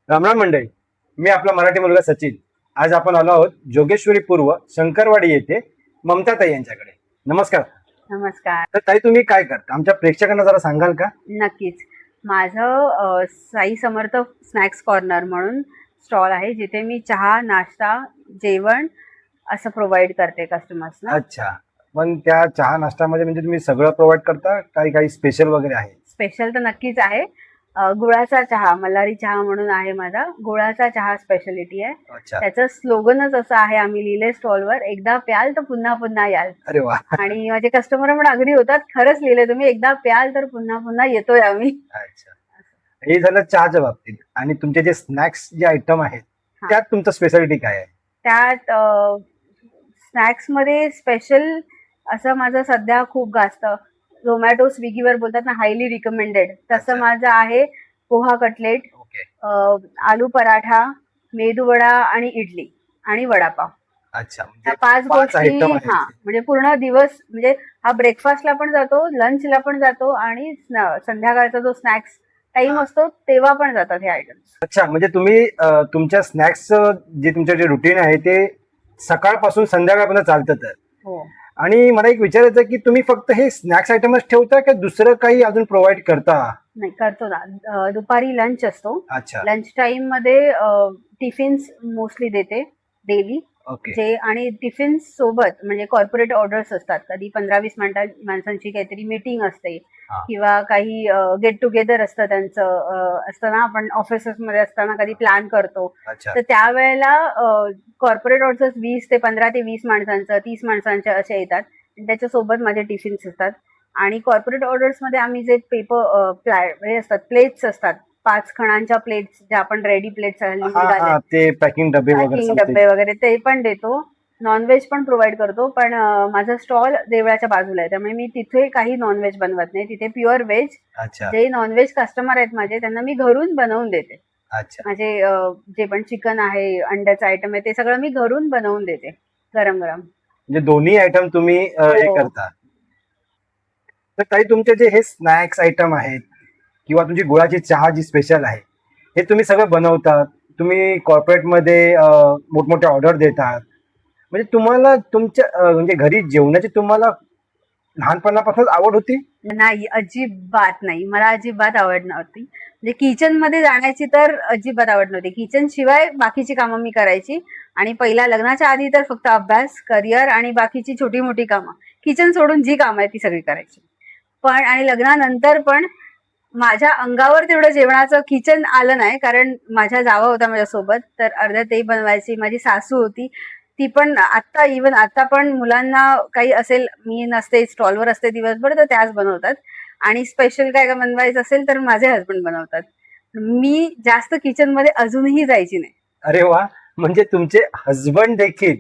रामराम मंडळी, मी आपला मराठी मुलगा सचिन. आज आपण आलो आहोत जोगेश्वरी पूर्व शंकरवाडी येथे ममता ताई यांच्याकडे. नमस्कार. नमस्कार. तर ताई, तुम्ही काय करता आमच्या प्रेक्षकांना जरा सांगाल का? नक्कीच. माझं साई समर्थ स्नॅक्स कॉर्नर म्हणून स्टॉल आहे, जिथे मी चहा, नाश्ता, जेवण असं प्रोव्हाइड करते कस्टमर्सना. अच्छा, पण त्या चहा नाश्त्यामध्ये म्हणजे तुम्ही सगळं प्रोव्हाइड करता, काही काही स्पेशल वगैरे आहे? स्पेशल तर नक्कीच आहे. गुळाचा चहा, मल्हारी चहा म्हणून आहे माझा. गुळाचा चहा स्पेशालिटी आहे. अच्छा. त्याचं स्लोगनच असं आहे, आम्ही लिहिले स्टॉलवर, एकदा प्याल तर पुन्हा पुन्हा याल. अरे वा. आणि माझे कस्टमर पण अग्री होतात. खरंच लिहिले तुम्ही, एकदा प्याल तर पुन्हा पुन्हा येतोय आम्ही. अच्छा, हे झालं चहाच्या बाबतीत. आणि तुमचे जे स्नॅक्स जे आयटम आहेत त्यात तुमचं स्पेशालिटी काय आहे? त्यात स्नॅक्स मध्ये स्पेशल असं माझं सध्या खूप गाजत, झोमॅटो स्विगीवर बोलतात ना, हायली रिकमेंडेड, तसं माझं आहे पोहा कटलेट, आलू पराठा, मेदूवडा आणि इडली आणि वडापाव. अच्छा, त्या 5 गोष्टी. म्हणजे पूर्ण दिवस, म्हणजे हा ब्रेकफास्टला पण जातो, लंचला पण जातो आणि संध्याकाळचा जो स्नॅक्स टाइम असतो तेव्हा पण जातात हे आयटम्स. अच्छा, म्हणजे तुम्ही तुमच्या स्नॅक्स जे तुमचं जे रुटीन आहे ते सकाळपासून संध्याकाळपर्यंत चालतं तर. हो. आणि मला एक विचारायचं की तुम्ही फक्त हे स्नॅक्स आयटमच ठेवता का दुसरं काही अजून प्रोव्हाइड करता? नाही, करतो ना. दुपारी लंच असतो. अच्छा. लंच टाइम मध्ये टिफिन्स मोस्टली देते डेली. ओके. जे आणि टिफिन्स सोबत म्हणजे कॉर्पोरेट ऑर्डर्स असतात, कधी 15-20 माणसांची काहीतरी मीटिंग असते किंवा काही गेट टुगेदर असतं त्यांचं, असतं ना, आपण ऑफिसेसमध्ये असताना कधी प्लॅन करतो. तर त्यावेळेला कॉर्पोरेट ऑर्डर्स 20 ते 15 ते 20 माणसांचं, 30 माणसांचे असे येतात. त्याच्यासोबत माझे टिफिन्स असतात. आणि कॉर्पोरेट ऑर्डर्स मध्ये आम्ही जे हे असतात, प्लेट्स असतात, 5 खणांच्या प्लेट्स, ज्या आपण रेडी प्लेट्स ते पॅकिंग डबे वगैरे ते पण देतो. नॉनव्हेज पण प्रोव्हाइड करतो. पण माझा स्टॉल देवळाच्या बाजूला आहे, त्यामुळे मी तिथे काही नॉनव्हेज बनवत नाही. तिथे प्युअर व्हेज. जे नॉनव्हेज कस्टमर आहेत माझे, त्यांना मी घरून बनवून देते. माझे जे पण चिकन आहे, अंड्याचं आयटम आहे, ते सगळं मी घरून बनवून देते गरम गरम. म्हणजे दोन्ही आयटम तुम्ही हे करता. तर काही तुमचे जे हे स्नॅक्स आयटम आहेत किंवा तुमची गुळाची चहा जी स्पेशल आहे, हे तुम्ही सगळं बनवतात, तुम्ही कॉर्पोरेटमध्ये मोठमोठे ऑर्डर देतात, म्हणजे तुम्हाला तुमच्या म्हणजे घरी जेवणाची तुम्हाला लहानपणापासून आवड होती? नाही, अजिबात नाही. मला अजिबात आवड नव्हती. म्हणजे किचन मध्ये जाण्याची तर अजिबात आवड नव्हती. किचन शिवाय बाकीची कामं मी करायची. आणि पहिला लग्नाच्या आधी तर फक्त अभ्यास, करिअर आणि बाकीची छोटी मोठी कामं, किचन सोडून जी कामं आहे ती सगळी करायची. पण आणि लग्नानंतर पण माझ्या अंगावर तेवढं जेवणाचं किचन आलं नाही, कारण माझ्या जावा होता माझ्यासोबत, तर अर्ध्या ते बनवायची. माझी सासू होती, ती पण आता पण मुलांना काही असेल, मी नसते, स्टॉलवर असते दिवसभर, तर त्याच बनवतात. आणि स्पेशल काय बनवायचं असेल तर माझे हसबंड बनवतात. मी जास्त किचन मध्ये अजूनही जायची नाही. अरे वा, म्हणजे तुमचे हसबंड देखील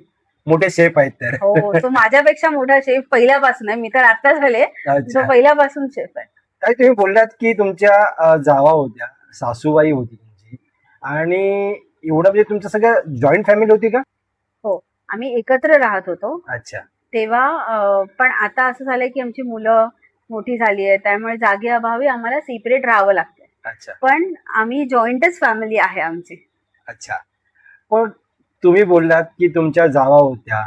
मोठे शेफ आहेत तर? हो, तो माझ्यापेक्षा मोठा शेफ पहिल्यापासून आहे. मी तर आता झाले, तो पहिल्यापासून शेफ आहे. काय तुम्ही बोललात की तुमच्या जावा होत्या, सासूबाई होती तुमची, आणि एवढं म्हणजे तुमचं सगळं जॉईंट फॅमिली होती का? हो, आम्ही एकत्र राहत होतो. अच्छा. तेव्हा पण आता असं झालंय की आमची मुलं मोठी झाली आहे, त्यामुळे जागे अभावी आम्हाला सेपरेट राहावं लागतं. अच्छा. पण आम्ही जॉईंटच फॅमिली आहे आमची. अच्छा, पण तुम्ही बोललात की तुमच्या जावा होत्या,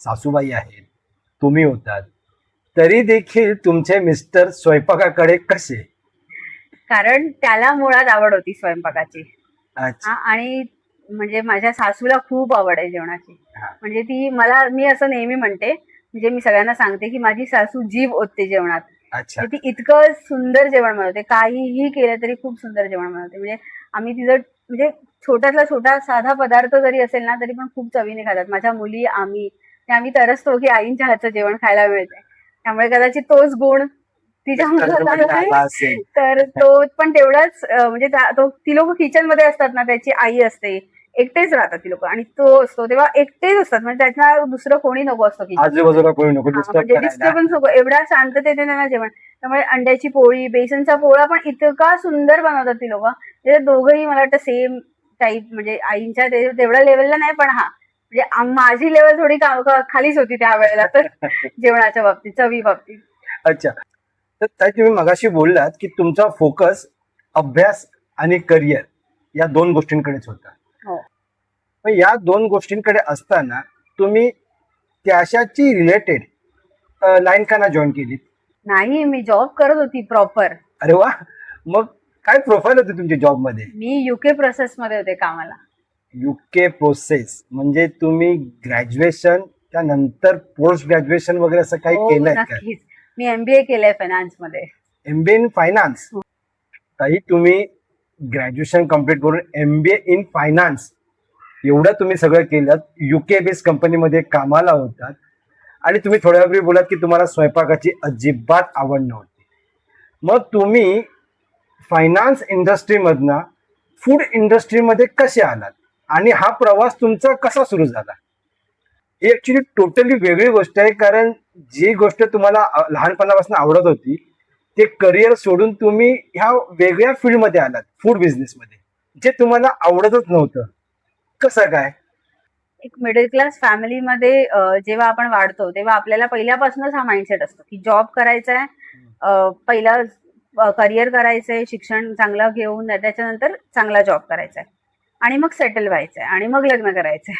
सासूबाई आहेत, तुम्ही होतात, तरी देखील तुमचे मिस्टर स्वयंपाकाकडे कसे? कारण त्याला मुळात आवड होती स्वयंपाकाची. अच्छा. आणि म्हणजे माझ्या सासूला खूप आवड आहे जेवणाची. म्हणजे मी असं नेहमी म्हणते, म्हणजे मी सगळ्यांना सांगते की माझी सासू जीभ ओतते जेवणात. अच्छा. ती इतकं सुंदर जेवण बनवते, काहीही केलं तरी खूप सुंदर जेवण बनवते. म्हणजे आम्ही तिचं, म्हणजे छोट्यातला छोटा साधा पदार्थ जरी असेल ना, तरी पण खूप चवीने खातात माझ्या मुली. आम्ही तरसतो की आईंच्या हातचं जेवण खायला मिळतंय. त्यामुळे कदाचित तोच गुण तिच्या मुलाला, तर तो पण तेवढाच, म्हणजे ती लोक किचन मध्ये असतात ना, त्याची आई असते, एकटेच राहतात ती लोक, आणि तो असतो तेव्हा एकटेच असतात. म्हणजे त्याच्या दुसरं कोणी नको असतो किचन, आजूबाजूला कोणी नको, म्हणजे डिस्टर्बन्स नको. एवढ्या शांततेने त्यांना जेवण. त्यामुळे अंड्याची पोळी, बेसनचा पोळा पण इतका सुंदर बनवतात ती लोक. ते दोघंही मला वाटतं सेम टाईप, म्हणजे आईंच्या तेवढ्या लेवलला नाही, पण म्हणजे माझी लेवल थोडी खालीच होती त्यावेळेला तर जेवणाच्या बाबतीत, चवी बाबतीत. अच्छा, तर ताई तुम्ही मगाशी बोललात की तुमचा फोकस अभ्यास आणि करिअर या 2 गोष्टींकडेच होता. हो. मग या 2 गोष्टींकडे असताना तुम्ही त्याच्याची रिलेटेड लाईन का ना जॉईन केली? नाही, मी जॉब करत होती प्रॉपर. अरे वा, मग काय प्रोफाईल होती तुमची जॉब मध्ये? मी युके प्रोसेस मध्ये होते कामाला. युके प्रोसेस म्हणजे तुम्ही ग्रॅज्युएशन त्यानंतर पोस्ट ग्रॅज्युएशन वगैरे असं काही हो, केलंय का? नक्कीच. मी MBA केलंय फायनान्स मध्ये. MBA in finance. हो. ताई तुम्ही ग्रॅज्युएशन कम्प्लीट करून एमबीए इन फायनान्स एवढं तुम्ही सगळं केलं, युके बेस्ड कंपनीमध्ये कामाला होतात आणि तुम्ही थोड्या वेळी बोलात की तुम्हाला स्वयंपाकाची अजिबात आवड नव्हती. मग तुम्ही फायनान्स इंडस्ट्रीमधनं फूड इंडस्ट्रीमध्ये कसे आलात आणि हा प्रवास तुमचा कसा सुरू झाला? ही ऍक्च्युली टोटली वेगळी गोष्ट आहे, कारण जी गोष्ट तुम्हाला लहानपणापासून आवडत होती ते करिअर सोडून तुम्ही ह्या वेगळ्या फील्डमध्ये आलात, फूड बिझनेसमध्ये, जे तुम्हाला आवडतच नव्हतं. कसं काय? एक मिडल क्लास फॅमिलीमध्ये जेव्हा आपण वाढतो तेव्हा आपल्याला पहिल्यापासूनच हा माइंडसेट असतो की जॉब करायचा आहे, पहिला करिअर करायचंय, शिक्षण चांगलं घेऊन त्याच्यानंतर चांगला जॉब करायचा आहे आणि मग सेटल व्हायचंय आणि मग लग्न करायचंय.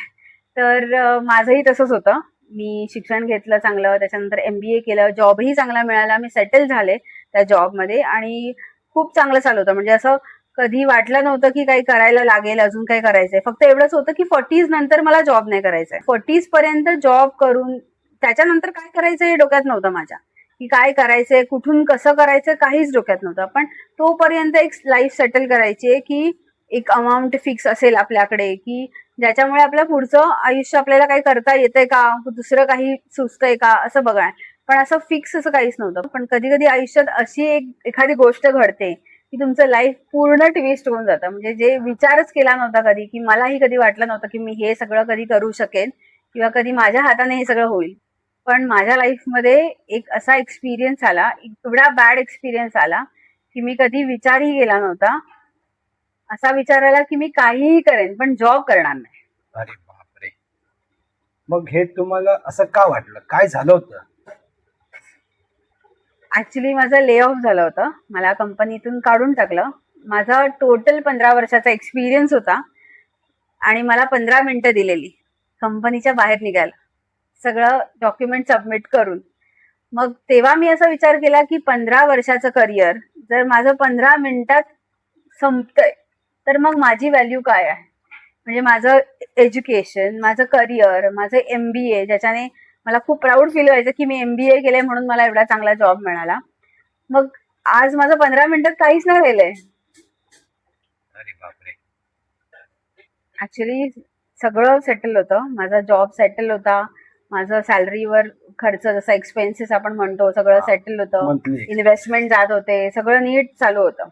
तर माझंही तसंच होतं. मी शिक्षण घेतलं चांगलं, त्याच्यानंतर MBA केलं, जॉबही चांगला मिळाला, मी सेटल झाले त्या जॉबमध्ये आणि खूप चांगलं चालू होतं. म्हणजे असं कधी वाटलं नव्हतं की काही करायला लागेल, अजून काही करायचंय. फक्त एवढंच होतं की 40s नंतर मला जॉब नाही करायचाय. 40s पर्यंत जॉब करून त्याच्यानंतर काय करायचं हे डोक्यात नव्हतं माझ्या, की काय करायचंय, कुठून कसं करायचं काहीच डोक्यात नव्हतं. पण तोपर्यंत एक लाईफ सेटल करायची आहे की एक अमाऊंट फिक्स असेल आपल्याकडे की ज्याच्यामुळे आपलं पुढचं आयुष्य आपल्याला काही करता येतंय का, दुसरं काही सुचतंय का असं बघा. पण असं फिक्स असं काहीच नव्हतं. पण कधी कधी आयुष्यात अशी एखादी गोष्ट घडते की तुमचं लाईफ पूर्ण ट्विस्ट होऊन जातं. म्हणजे जे विचारच केला नव्हता कधी, की मलाही कधी वाटलं नव्हतं की मी हे सगळं कधी करू शकेन किंवा कधी माझ्या हाताने हे सगळं होईल. पण माझ्या लाईफमध्ये एक असा एक्सपिरियन्स आला, एवढा बॅड एक्सपिरियन्स आला की मी कधी विचारही केला नव्हता. असा विचार आला की मी काहीही करेन पण जॉब करणार नाही. अरे बापरे, मग हे तुम्हाला असं का वाटलं? काय झालं होतं? ऍक्च्युली माझं ले ऑफ झालं होतं. मला कंपनीतून काढून टाकलं. माझा टोटल 15 वर्षाचा एक्सपिरियन्स होता आणि मला 15 मिनिटं दिलेली कंपनीच्या बाहेर निघायला, सगळं डॉक्युमेंट सबमिट करून. मग तेव्हा मी असा विचार केला की 15 वर्षाचं करिअर जर माझं 15 मिनिटात संपतंय तर मग माझी व्हॅल्यू काय आहे? म्हणजे माझं एज्युकेशन, माझं करिअर, माझं MBA, ज्याच्याने मला खूप प्राऊड फील व्हायचं की मी MBA केलंय म्हणून मला एवढा चांगला जॉब मिळाला. मग आज माझं 15 मिनिटात काहीच नाही राहिलंय. अरे बापरे. ऍक्च्युली सगळं सेटल होतं. माझा जॉब सेटल होता, माझं सॅलरीवर खर्च जसा एक्सपेन्सेस आपण म्हणतो सगळं हा, सेटल होतं, monthly. इन्व्हेस्टमेंट जात होते, सगळं नीट चालू होतं.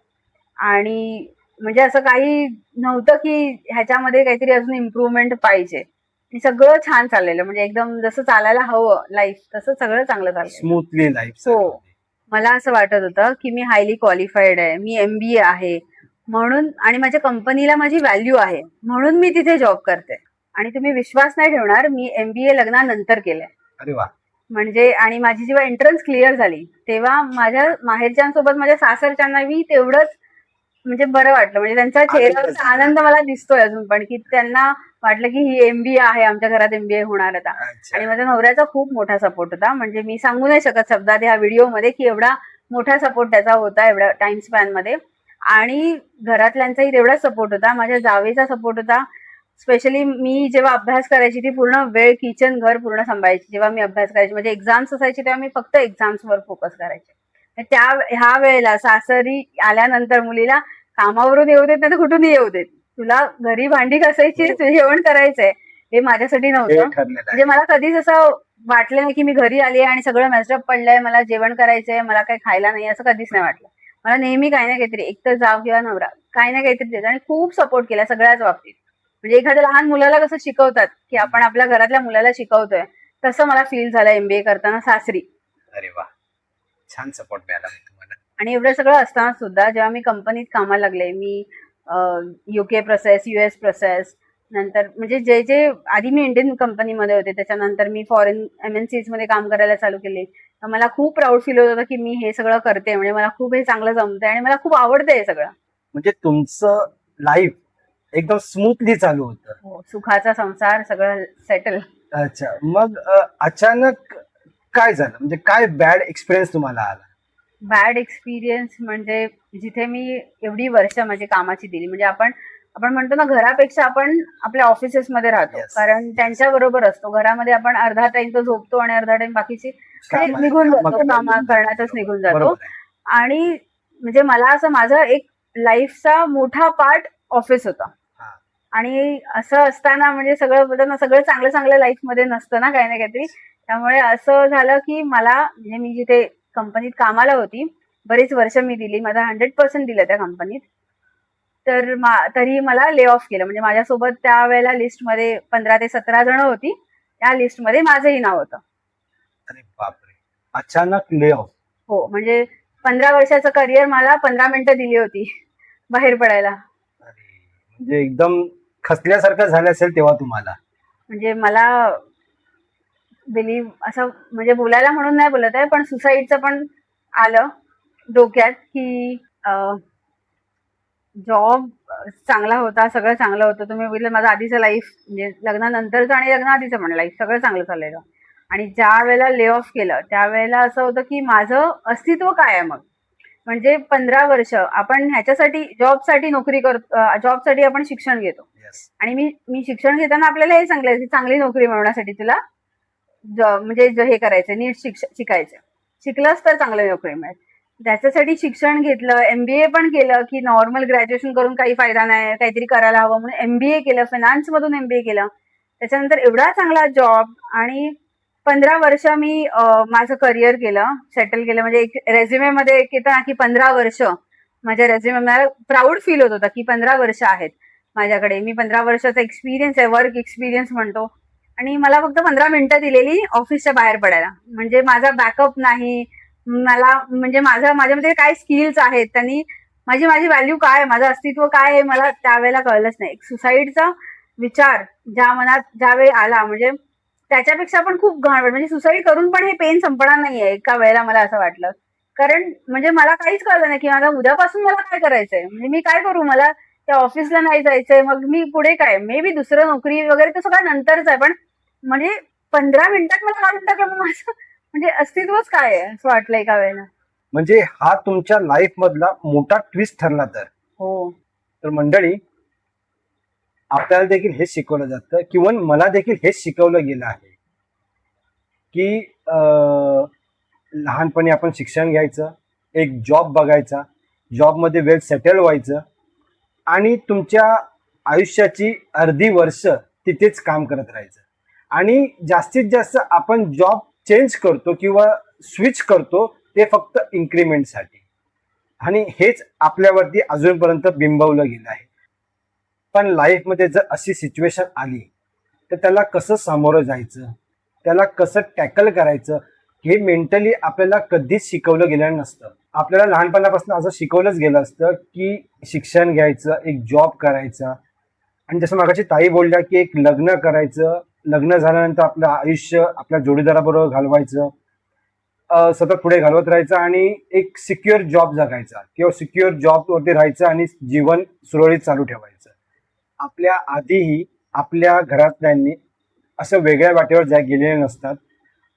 आणि म्हणजे असं काही नव्हतं की ह्याच्यामध्ये काहीतरी अजून इम्प्रूव्हमेंट पाहिजे. आणि सगळं छान चाललेलं, म्हणजे एकदम जसं चालायला हवं लाईफ तसं सगळं चांगलं चाललं. Smoothly life. हो. मला असं वाटत होतं की मी हायली क्वालिफाईड आहे, मी MBA आहे म्हणून, आणि माझ्या कंपनीला माझी व्हॅल्यू आहे म्हणून मी तिथे जॉब करते. आणि तुम्ही विश्वास नाही ठेवणार, मी MBA लग्नानंतर केलंय. अरे वा. म्हणजे आणि माझी जेव्हा एंट्रन्स क्लिअर झाली तेव्हा माझ्या माहेरच्यांसोबत माझ्या सासरच्यांनाही तेवढंच म्हणजे बरं वाटलं. म्हणजे त्यांच्या चेहऱ्यावरचा आनंद मला दिसतोय अजून पण, की त्यांना वाटलं की ही MBA आहे, आमच्या घरात MBA होणार आता. अच्छा. आणि माझ्या नवऱ्याचा खूप मोठा सपोर्ट होता. म्हणजे मी सांगू नाही शकत शब्दात ह्या व्हिडिओमध्ये की एवढा मोठा सपोर्ट त्याचा होता एवढ्या टाइम स्पॅन मध्ये. आणि घरातल्यांचाही तेवढाच सपोर्ट होता, माझ्या जावेचा सपोर्ट होता. स्पेशली मी जेव्हा अभ्यास करायची ती पूर्ण वेळ किचन घर पूर्ण सांभाळायची. जेव्हा मी अभ्यास करायची म्हणजे एक्झाम्स असायची तेव्हा मी फक्त एक्झाम्सवर फोकस करायचे. ह्या वेळेला सासरी आल्यानंतर मुलीला कामावरून येऊ देत नाही तर कुठूनही येऊ देत, तुला घरी भांडी घासायची, जेवण करायचंय, हे माझ्यासाठी नव्हतं. म्हणजे मला कधीच असं वाटलं नाही की मी घरी आली आणि सगळं मॅचअप पडलंय, मला जेवण करायचंय, मला काही खायला नाही, असं कधीच नाही वाटलं. मला नेहमी काही ना काहीतरी, एकतर जाव किंवा नवरा काही ना काहीतरी देत आणि खूप सपोर्ट केला सगळ्याच बाबतीत. म्हणजे एखाद्या लहान मुलाला कसं शिकवतात की आपण आपल्या घरातल्या मुलाला शिकवतोय, तसं मला फील झालं MBA करताना सासरी. अरे वा, छान सपोर्ट मिळाला तुम्हाला. आणि एवढं सगळं असताना सुद्धा जेव्हा मी कंपनीत कामाला लागले, मी UK प्रोसेस, US प्रोसेस, नंतर म्हणजे जे जे आधी मी इंडियन कंपनीमध्ये होते, त्याच्यानंतर मी फॉरेन MNCs मध्ये काम करायला चालू केले. तर मला खूप प्राऊड फील होत होतं की मी हे सगळं करते, म्हणजे मला खूप हे चांगलं जमतंय आणि मला खूप आवडतंय हे सगळं. म्हणजे तुमचं लाईफ एकदम स्मूथली चालू होतं. हो, सुखाचा संसार सगळं सेटल. अच्छा, मग अचानक काय झालं, म्हणजे काय बॅड एक्सपिरियन्स तुम्हाला आला? बॅड एक्सपिरियन्स म्हणजे जिथे मी एवढी वर्ष माझी कामाची दिली, म्हणजे आपण आपण म्हणतो ना, घरापेक्षा आपण आपल्या ऑफिसेसमध्ये राहतो, Yes. कारण त्यांच्या बरोबर असतो. घरामध्ये आपण अर्धा टाइम तो झोपतो आणि अर्धा टाइम बाकीची कामात- निघून जातो, कामात- काम करण्यातच निघून जातो. बरोबर आहे. आणि म्हणजे मला असं माझा एक लाईफचा मोठा पार्ट ऑफिस होता. हा. आणि असं असताना म्हणजे सगळं बोलतात ना, सगळं चांगलं चांगलं लाईफ मध्ये नसतं ना, काही ना काहीतरी. त्यामुळे असं झालं की मला म्हणजे मी जिथे कंपनीत कामाला होती, बरीच वर्ष मी दिली, माझा 100% दिलं त्या कंपनीत. तर तरी मला ले ऑफ केलं. म्हणजे माझ्यासोबत त्यावेळेला लिस्टमध्ये 15 ते 17 जण होती. त्या लिस्टमध्ये माझंही नाव होतं. अरे बापरे, अचानक ले ऑफ. हो, म्हणजे 15 वर्षाचं करिअर मला 15 मिनिटं दिली होती बाहेर पडायला. म्हणजे एकदम खचल्यासारखं झालं असेल तेव्हा तुम्हाला. म्हणजे मला बिलीव्ह असं म्हणजे बोलायला म्हणून नाही बोलत आहे, पण सुसाईडचं पण आलं डोक्यात की जॉब चांगला होता, सगळं चांगलं होतं. तुम्ही बघितलं माझं आधीचं लाईफ, म्हणजे लग्नानंतरचं आणि लग्नाआधीचं पण लाईफ सगळं चांगलं चाललेलं. आणि ज्या वेळेला ले ऑफ केलं त्यावेळेला असं होतं की माझं अस्तित्व काय आहे मग. म्हणजे 15 वर्ष आपण ह्याच्यासाठी जॉबसाठी नोकरी करतो, जॉबसाठी आपण शिक्षण घेतो. Yes. आणि मी शिक्षण घेताना आपल्याला हे सांगलं की चांगली नोकरी मिळवण्यासाठी तुला म्हणजे हे करायचं, नीट शिकायचं, शिकलंच तर चांगली नोकरी मिळेल. त्याच्यासाठी शिक्षण घेतलं, MBA पण केलं की नॉर्मल ग्रॅज्युएशन करून काही फायदा नाही, काहीतरी करायला हवं म्हणून MBA केलं, फायनान्स मधून MBA केलं. त्याच्यानंतर एवढा चांगला जॉब आणि 15 वर्ष मी माझं करिअर केलं, सेटल केलं. म्हणजे एक रेझ्युमे मध्ये एक येतं ना की 15 वर्ष, माझ्या रेझ्युमे मला प्राऊड फील होत होता की 15 वर्ष आहेत माझ्याकडे, मी 15 वर्षाचा एक्सपिरियन्स आहे, वर्क एक्सपिरियन्स म्हणतो. आणि मला फक्त 15 मिनिटं दिलेली ऑफिसच्या बाहेर पडायला. म्हणजे माझा बॅकअप नाही, मला म्हणजे माझ्यामध्ये काय स्किल्स आहेत, त्यांनी माझी व्हॅल्यू काय, माझं अस्तित्व काय आहे मला त्यावेळेला कळलंच नाही. एक सुसाईडचा विचार ज्या मनात ज्यावेळी आला, म्हणजे त्याच्यापेक्षा पण खूप घाण, म्हणजे सुसाईड करून पण हे पेन संपणार नाहीये एका वेळेला, मला असं वाटलं. कारण म्हणजे मला काहीच कळलं नाही की माझा उद्यापासून मला काय करायचंय, म्हणजे मी काय करू, मला त्या ऑफिसला नाही जायचंय, मग मी पुढे काय, मे बी दुसरं नोकरी वगैरे तर सगळं नंतरच आहे, पण म्हणजे 15 मिनिटात मला काढून टाकलं, मग माझं म्हणजे अस्तित्वच काय आहे असं वाटलं एका वेळेला. म्हणजे हा तुमच्या लाईफ मधला मोठा ट्विस्ट ठरला तर. हो, तर मंडळी, आपल्याला देखील हेच शिकवलं जातं किंवा मला देखील हेच शिकवलं गेलं आहे की लहानपणी आपण शिक्षण घ्यायचं, एक जॉब बघायचा, जॉबमध्ये वेल सेटल व्हायचं आणि तुमच्या आयुष्याची अर्धी वर्ष तिथेच काम करत राहायचं. आणि जास्तीत जास्त आपण जॉब चेंज करतो किंवा स्विच करतो ते फक्त इन्क्रीमेंटसाठी. आणि हेच आपल्यावरती अजूनपर्यंत बिंबवलं गेलं आहे. पण लाईफमध्ये जर अशी सिच्युएशन आली तर त्याला कसं सामोरं जायचं, त्याला कसं टॅकल करायचं, हे मेंटली आपल्याला कधीच शिकवलं गेलं नसतं. आपल्याला लहानपणापासून असं शिकवलंच गेलं असतं की शिक्षण घ्यायचं, एक जॉब करायचा, आणि जसं मागाची ताई बोलल्या की एक लग्न करायचं, लग्न झाल्यानंतर आपलं आयुष्य आपल्या जोडीदाराबरोबर घालवायचं, सतत पुढे घालवत राहायचं आणि एक सिक्युअर जॉब जगायचा किंवा सिक्युअर जॉबवरती राहायचं आणि जीवन सुरळीत चालू ठेवायचं. आपल्या आधीही आपल्या घरातल्यांनी असं वेगळ्या वाटेवर गेलेले नसतात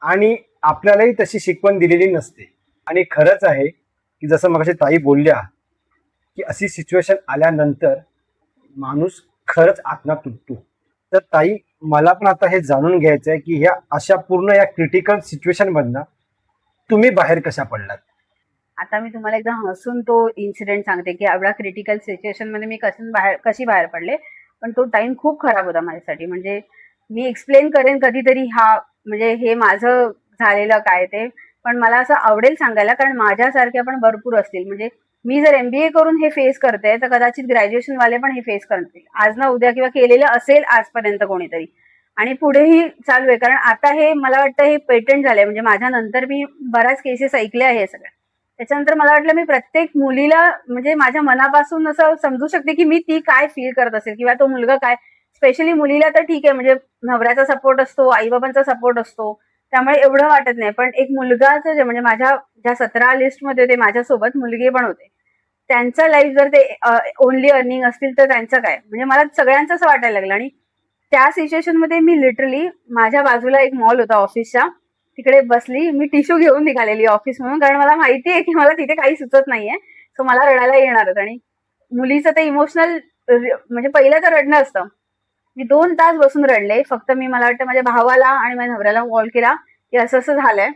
आणि आपल्यालाही तशी शिकवण दिलेली नसते. आणि खरंच आहे की जसं मगाशी ताई बोलल्या की अशी सिच्युएशन आल्यानंतर माणूस खरंच आत्मा तुटतो. तर ताई, मला पण आता हे जाणून घ्यायचं आहे की ह्या अशा पूर्ण या क्रिटिकल सिच्युएशन मधनं तुम्ही बाहेर कशा पडलात? आता मी तुम्हाला एकदा हसून तो इन्सिडेंट सांगते की एवढ्या क्रिटिकल सिच्युएशन मध्ये मी कशी बाहेर पडले. पण तो टाइम खूप खराब होता माझ्यासाठी. म्हणजे मी एक्सप्लेन करेन कधीतरी म्हणजे हे माझं झालेलं काय ते, पण मला असं आवडेल सांगायला, कारण माझ्यासारख्या पण भरपूर असतील. म्हणजे मी जर MBA करून हे फेस करते तर कदाचित ग्रॅज्युएशन वाले पण हे फेस करतील आज ना उद्या, किंवा केलेलं असेल आजपर्यंत कोणीतरी, आणि पुढेही चालू आहे. कारण आता हे मला वाटतं हे पेटंट झालंय. म्हणजे माझ्या नंतर मी बऱ्याच केसेस ऐकल्या आहे सगळ्या. त्याच्यानंतर मला वाटलं मी प्रत्येक मुलीला म्हणजे माझ्या मनापासून असं समजू शकते की मी ती काय फील करत असेल किंवा तो मुलगा काय, स्पेशली मुलीला तर ठीक आहे, म्हणजे नवऱ्याचा सपोर्ट असतो, आई बाबांचा सपोर्ट असतो, त्यामुळे एवढं वाटत नाही. पण एक मुलगाचं जे म्हणजे माझ्या ज्या 17 लिस्टमध्ये होते माझ्यासोबत मुलगे पण होते, त्यांचं लाईफ जर ते ओनली अर्निंग असतील तर त्यांचं काय, म्हणजे मला सगळ्यांचं असं वाटायला लागलं. आणि त्या सिच्युएशन मध्ये मी लिटरली माझ्या बाजूला एक मॉल होता ऑफिसच्या, तिकडे बसली, मी टिश्यू घेऊन निघालेली ऑफिस म्हणून, कारण मला माहिती आहे की मला तिथे काही सुचत नाहीये, सो मला रडायला येणारच. आणि मुलीचं ते इमोशनल म्हणजे पहिलं तर रडणं असतं. मी 2 तास बसून रडले. फक्त मी मला वाटतं माझ्या भावाला आणि माझ्या नवऱ्याला कॉल केला की असं असं झालंय.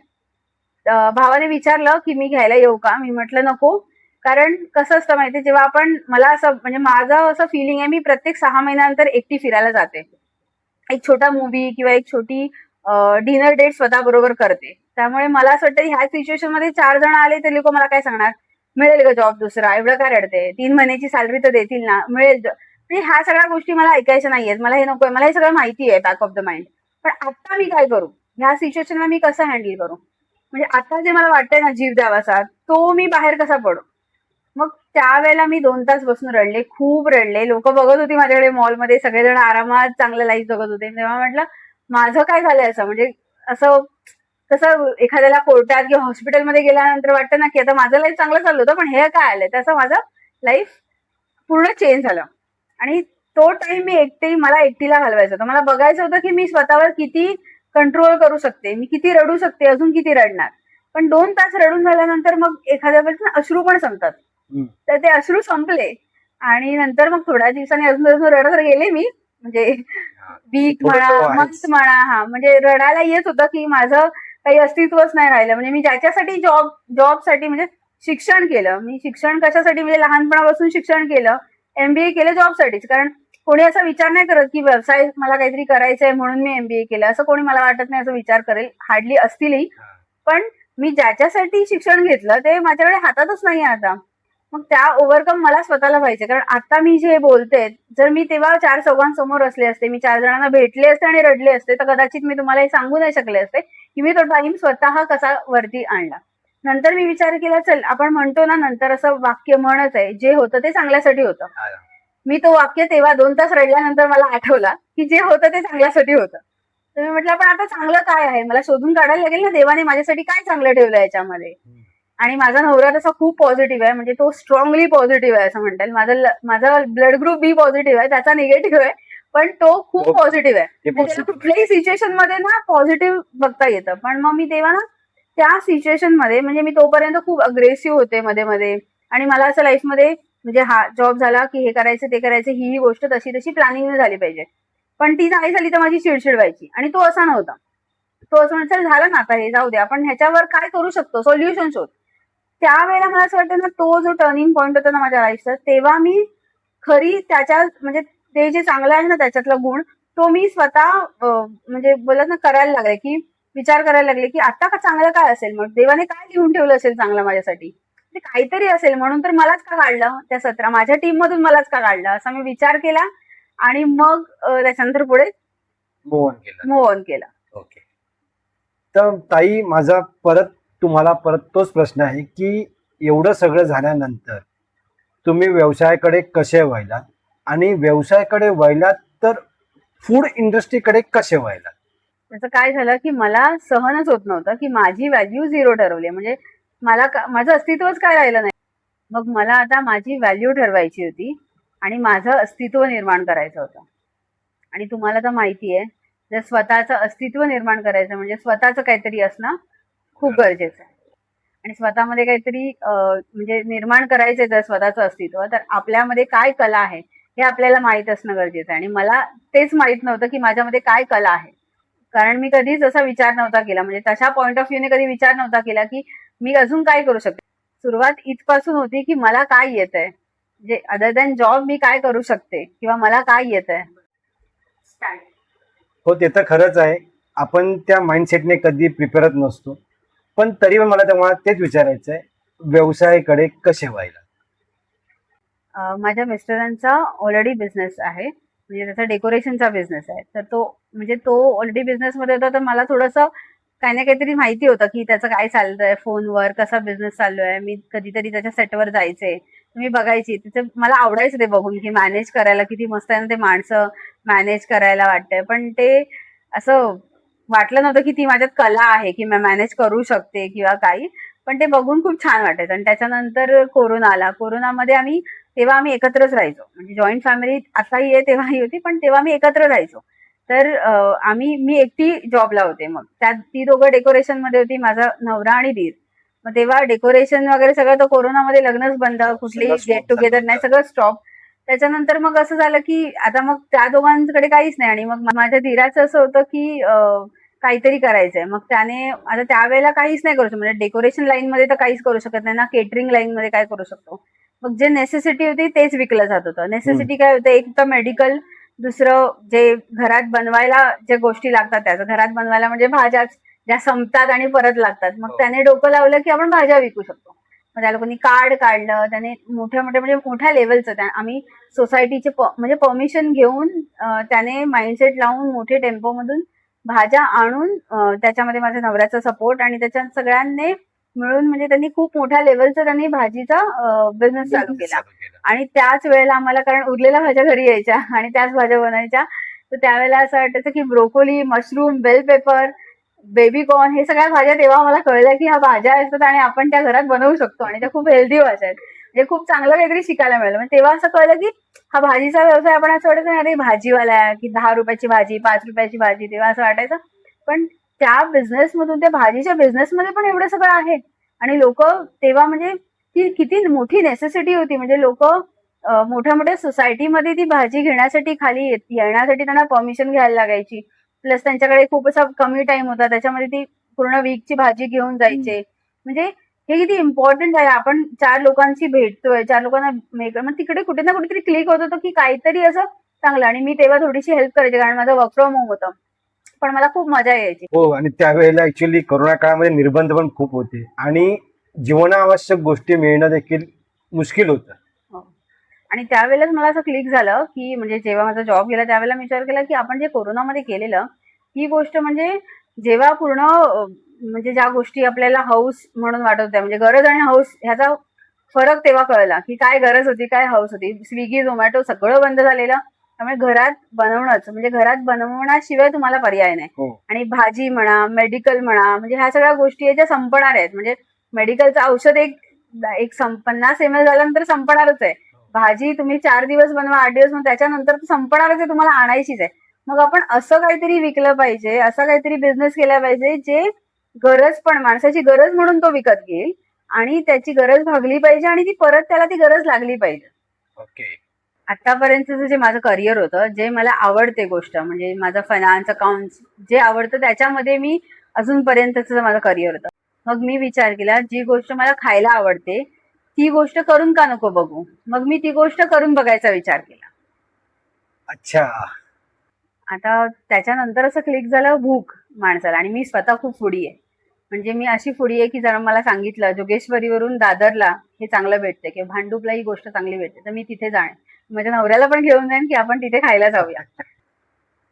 भावाने विचारलं की मी घ्यायला येऊ का, मी म्हटलं नको. कारण कसं असतं माहितीये, जेव्हा आपण मला असं म्हणजे माझं असं फिलिंग आहे, मी प्रत्येक 6 महिन्यानंतर एकटी फिरायला जाते. एक छोटा मूवी किंवा एक छोटी डिनर डेट स्वतः बरोबर करते. त्यामुळे मला असं वाटतं ह्या सिच्युएशन मध्ये 4 जण आले ते लोक मला काय सांगणार, मिळेल का जॉब दुसरा, एवढं काय रडते, 3 महिन्याची सॅलरी तर देतील ना, मिळेल म्हणजे ह्या सगळ्या गोष्टी मला ऐकायच्या नाहीयेत, मला हे नकोय, मला हे सगळं माहिती आहे बॅक ऑफ द माइंड. पण आता मी काय करू, ह्या सिच्युएशनला मी कसं हँडल करू, म्हणजे आता जे मला वाटतंय ना जीव द्यावासा, तो मी बाहेर कसा पडू. मग त्यावेळेला मी 2 तास बसून रडले, खूप रडले. लोक बघत होती माझ्याकडे मॉलमध्ये, सगळेजण आरामात चांगलं लाईफ जगत होते. तेव्हा म्हटलं माझं काय झालंय असं, म्हणजे असं कसं एखाद्याला कोर्टात किंवा हॉस्पिटलमध्ये गेल्यानंतर वाटतं ना की आता माझं लाईफ चांगलं चाललं होतं पण हे काय आलंय, तसं माझं लाईफ पूर्ण चेंज झालं. आणि तो टाइम मी मला एकटीला घालवायचा होता. मला बघायचं होतं की मी स्वतःवर किती कंट्रोल करू शकते, मी किती रडू शकते, अजून किती रडणार. पण 2 तास रडून झाल्यानंतर मग एखाद्या वेळेस अश्रू पण संपतात. तर ते अश्रू संपले आणि नंतर मग थोड्या दिवसांनी अजून अजून रडत गेले मी, म्हणजे वीक थोडं म्हणा, तो आहेच. मंथ म्हणा, हा म्हणजे रडायला येत होतं की माझं काही अस्तित्वच नाही राहिलं. म्हणजे मी ज्याच्यासाठी जॉबसाठी म्हणजे शिक्षण केलं, मी शिक्षण कशासाठी, म्हणजे लहानपणापासून शिक्षण केलं, MBA केलं जॉबसाठीच. कारण कोणी असा विचार नाही करत की व्यवसाय मला काहीतरी करायचंय म्हणून मी MBA केलं, असं कोणी मला वाटत नाही असं विचार करेल, हार्डली असतीलही. पण मी ज्याच्यासाठी शिक्षण घेतलं ते माझ्याकडे हातातच नाही आता. मग त्या ओव्हरकम मला स्वतःला पाहिजे. कारण आता मी जे बोलते, जर मी तेव्हा 4 चौघांसमोर असले असते, मी 4 जणांना भेटले असते आणि रडले असते, तर कदाचित मी तुम्हाला हे सांगू नाही शकले असते की मी तो टाइम स्वतः कसा वरती आणला. नंतर मी विचार केला, चल आपण म्हणतो ना, नंतर असं वाक्य म्हणच आहे, जे होतं ते चांगल्यासाठी होतं. मी तो वाक्य तेव्हा 2 तास रडल्यानंतर मला आठवला की जे होतं ते चांगल्यासाठी होतं. तर मी म्हटलं पण आता चांगलं काय आहे, मला शोधून काढायला लागेल ना, देवाने माझ्यासाठी काय चांगलं ठेवलं याच्यामध्ये. आणि माझा नवरा तसा खूप पॉझिटिव्ह आहे, म्हणजे तो स्ट्रॉंगली पॉझिटिव्ह आहे असं म्हणता येईल. माझा ब्लड ग्रुप बी पॉझिटिव्ह आहे, त्याचा निगेटिव्ह आहे, पण तो खूप पॉझिटिव्ह आहे. म्हणजे कुठल्याही सिच्युएशन मध्ये ना पॉझिटिव्ह बघता येतं. पण मग मी तेव्हा ना त्या सिच्युएशन मध्ये, म्हणजे मी तोपर्यंत खूप अग्रेसिव्ह होते मध्ये मध्ये. आणि मला असं लाईफमध्ये म्हणजे हा जॉब झाला की हे करायचं ते करायचं, ही गोष्ट तशी तशी प्लॅनिंग झाली पाहिजे. पण ती नाही झाली तर माझी चिडचिड व्हायची. आणि तो असा नव्हता, तो असं म्हणतो झालं ना आता हे जाऊ दे, आपण ह्याच्यावर काय करू शकतो, सोल्युशन शोध. त्यावेळेला मला असं वाटतं ना, तो जो टर्निंग पॉईंट होता ना माझ्या लाईफचा, तेव्हा मी खरी त्याच्या म्हणजे ते जे चांगलं आहे ना त्याच्यातला गुण, तो मी स्वतः म्हणजे बोलत ना करायला लागले, की विचार करायला लागले की आता का चांगलं काय असेल, मग देवाने काय लिहून ठेवलं असेल चांगलं माझ्यासाठी, ते काहीतरी असेल, म्हणून तर मलाच का काढलं त्या 17 माझ्या टीम मधून मलाच का काढलं, असा मी विचार केला. आणि मग त्याच्यानंतर पुढे मूव्ह ऑन केला. ओके. तर ताई, माझा तुम्हाला परत तोच प्रश्न आहे की एवढं सगळं झाल्यानंतर तुम्ही व्यवसायाकडे कसे वळलात, आणि व्यवसायाकडे वळलात तर फूड इंडस्ट्रीकडे कसे वळलात? त्याचं काय झालं की मला सहनच होत नव्हतं की माझी व्हॅल्यू 0 ठरवली, म्हणजे माझं अस्तित्वच काय राहिलं नाही. मग मला आता माझी व्हॅल्यू ठरवायची होती आणि माझं अस्तित्व निर्माण करायचं होतं. आणि तुम्हाला तर माहिती आहे, जर स्वतःचं अस्तित्व निर्माण करायचं म्हणजे स्वतःचं काहीतरी असणं खूप गरजेचं आहे. आणि स्वतःमध्ये काहीतरी म्हणजे निर्माण करायचंय जर स्वतःचं अस्तित्व, तर आपल्यामध्ये काय कला आहे हे आपल्याला माहित असणं गरजेचं आहे. आणि मला तेच माहित नव्हतं की माझ्यामध्ये काय कला आहे. कारण मी कधीच असा विचार नव्हता केला, म्हणजे तशा पॉइंट ऑफ व्ह्यूने कधी विचार नव्हता केला की मी अजून काय करू शकते. सुरुवात इथपासून होती की मला काय येतंय, म्हणजे अदर दॅन जॉब मी काय करू शकते किंवा मला काय येतंय. हो, ते तर खरंच आहे. आपण त्या माइंडसेटने कधी प्रिपेअरच नसतो. पण तरी पण मला तुम्हाला तेच विचारायचं आहे, व्यवसायाकडे कसे व्हायला? माझ्या मिस्टरांचा ऑलरेडी बिझनेस आहे, म्हणजे त्याचा डेकोरेशनचा बिझनेस आहे. तर तो ऑलरेडी बिझनेसमध्ये होता, तर मला थोडंसं काही ना काहीतरी माहिती होतं की त्याचं काय चालतंय, फोनवर कसा बिझनेस चालू आहे, मी कधीतरी त्याच्या सेटवर जायचे, मी बघायची, तिथे मला आवडायचं ते बघून की मॅनेज करायला किती मस्त आहे ना, ते माणसं मॅनेज करायला वाटतंय. पण ते असं वाटलं नव्हतं की ती माझ्यात कला आहे की मी मॅनेज करू शकते किंवा काही. पण ते बघून खूप छान वाटायचं. आणि त्याच्यानंतर कोरोना आला. कोरोनामध्ये तेव्हा आम्ही एकत्रच राहायचो. म्हणजे जॉईंट फॅमिली आताही आहे तेव्हाही होती, पण तेव्हा आम्ही एकत्र राहायचो. तर मी एकटी जॉबला होते. मग त्यात ती दोघं डेकोरेशन मध्ये होती, माझा नवरा आणि दीर. मग तेव्हा डेकोरेशन वगैरे सगळं, तर कोरोनामध्ये लग्नच बंद, कुठली सगळं गेट stop झालं टुगेदर नाही, होतं. सगळं स्टॉप. त्याच्यानंतर मग असं झालं की आता मग त्या दोघांकडे काहीच नाही. आणि मग माझ्या धीराचं असं होतं की काहीतरी करायचंय. मग त्याने आता त्यावेळेला काहीच नाही करू शकत, म्हणजे डेकोरेशन लाईन मध्ये तर काहीच करू शकत नाही ना, केटरिंग लाईन मध्ये काय करू शकतो. मग जे नेसेसिटी होती तेच विकलं जात होतं. नेसेसिटी काय होतं, एक तर मेडिकल, दुसरं जे घरात बनवायला जे गोष्टी लागतात त्याचं, घरात बनवायला म्हणजे भाज्याच ज्या संपतात आणि परत लागतात. मग हो. त्याने डोकं लावलं की आपण भाज्या विकू शकतो. मग त्या लोकांनी कार्ड काढलं, त्याने मोठ्या मोठ्या म्हणजे मोठ्या लेवलचं आम्ही सोसायटीचे म्हणजे परमिशन घेऊन त्याने माइंडसेट लावून मोठे टेम्पो मधून भाज्या आणून त्याच्यामध्ये माझ्या नवऱ्याचा सपोर्ट आणि त्याच्यात सगळ्यांनी मिळून म्हणजे त्यांनी खूप मोठ्या लेवलचा त्यांनी भाजीचा बिझनेस चालू बिझनेस केला. चालू केला. आणि त्याच वेळेला आम्हाला, कारण उरलेल्या भाज्या घरी यायच्या आणि त्याच भाज्या बनायच्या, तर त्यावेळेला असं वाटायचं की broccoli, mushroom, bell pepper, baby corn, हे सगळ्या भाज्या तेव्हा मला कळलं की ह्या भाज्या असतात आणि आपण त्या घरात बनवू शकतो आणि त्या खूप हेल्दी भाज्या आहेत. म्हणजे खूप चांगलं काहीतरी शिकायला मिळालं. म्हणजे तेव्हा असं कळलं की हा भाजीचा व्यवसाय, आपण असं वाटायचं अरे भाजीवाला आहे की 10 रुपयाची भाजी, 5 रुपयाची भाजी, तेव्हा असं वाटायचं. पण त्या बिझनेस मधून, त्या भाजीच्या बिझनेस मध्ये पण एवढं सगळं आहे. आणि लोक तेव्हा म्हणजे ती किती मोठी नेसेसिटी होती. म्हणजे लोक मोठ्या मोठ्या सोसायटीमध्ये ती भाजी घेण्यासाठी, खाली येण्यासाठी त्यांना परमिशन घ्यायला लागायची. प्लस त्यांच्याकडे खूप असा कमी टाइम होता, त्याच्यामध्ये ती पूर्ण वीकची भाजी घेऊन जायचे. म्हणजे हे किती इम्पॉर्टंट आहे. आपण 4 लोकांशी भेटतोय, 4 लोकांना मग तिकडे कुठे ना कुठेतरी क्लिक होत होतं की काहीतरी असं चांगलं. आणि मी तेव्हा थोडीशी हेल्प करायची, कारण माझं वर्क फ्रॉम होम होतं. पण मला खूप मजा यायची. हो, आणि त्यावेळेला ऍक्च्युली कोरोना काळामध्ये निर्बंध पण खूप होते आणि जीवनावश्यक गोष्टी मिळणं देखील मुश्किल होतं. हो. आणि त्यावेळेलाच मला असं क्लिक झालं की म्हणजे जेव्हा माझा जॉब गेला त्यावेळेला मी विचार केला की आपण जे कोरोनामध्ये केलेलं, ही गोष्ट म्हणजे जेव्हा पूर्ण म्हणजे ज्या गोष्टी आपल्याला हौस म्हणून वाटत होत्या, म्हणजे गरज आणि हौस ह्याचा फरक तेव्हा कळला की काय गरज होती, काय हौस होती. स्विगी, झोमॅटो सगळं बंद झालेलं. त्यामुळे घरात बनवणंच, म्हणजे घरात बनवण्याशिवाय तुम्हाला पर्याय नाही. हो. आणि भाजी म्हणा, मेडिकल म्हणा, म्हणजे ह्या सगळ्या गोष्टी आहेत ज्या संपणार आहेत. म्हणजे मेडिकलचं औषध एक एक 50 ml झाल्यानंतर संपणारच आहे. भाजी तुम्ही 4 दिवस बनवा, 8 दिवस बनवा, त्याच्यानंतर संपणारच आहे, तुम्हाला आणायचीच आहे. मग आपण असं काहीतरी विकलं पाहिजे, असा काहीतरी बिझनेस केला पाहिजे जे गरज, पण माणसाची गरज म्हणून तो विकत घेईल आणि त्याची गरज भागली पाहिजे आणि ती परत त्याला ती गरज लागली पाहिजे. ओके. आतापर्यंतचं जे माझं करिअर होतं, जे मला आवडते गोष्ट, म्हणजे माझं फायनान्स, अकाउंट्स जे आवडतं त्याच्यामध्ये मी अजूनपर्यंतचं माझं करिअर होतं. मग मी विचार केला, जी गोष्ट मला खायला आवडते ती गोष्ट करून का नको बघू. मग मी ती गोष्ट करून बघायचा विचार केला. अच्छा. आता त्याच्यानंतर असं क्लिक झालं भूक माणसाला. आणि मी स्वतः खूप फुडी आहे. म्हणजे मी अशी फुडी आहे की जर मला सांगितलं जोगेश्वरीवरून दादरला हे चांगलं भेटते किंवा भांडूपला ही गोष्ट चांगली भेटते, तर मी तिथे जाणे. माझ्या नवऱ्याला पण घेऊन जाईन की आपण तिथे खायला जाऊया.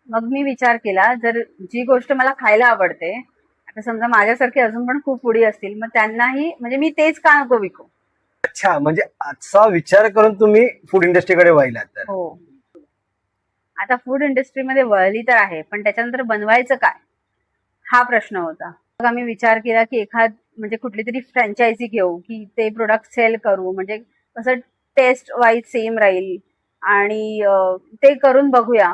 मग मी विचार केला, जर जी गोष्ट मला खायला आवडते, आता समजा माझ्यासारखे अजून पण खूप फुडी असतील, मग त्यांनाही म्हणजे मी तेच का नको विकू. अच्छा, म्हणजे असा विचार करून तुम्ही फूड इंडस्ट्रीकडे वळलात तर. हो. आता फूड इंडस्ट्रीमध्ये वळली तर आहे, पण त्याच्यानंतर बनवायचं काय, हा प्रश्न होता. मग आम्ही विचार केला की म्हणजे कुठली तरी फ्रँचायझी घेऊ की ते प्रोडक्ट सेल करू, म्हणजे कसं टेस्ट वाईज सेम राहील आणि ते करून बघूया.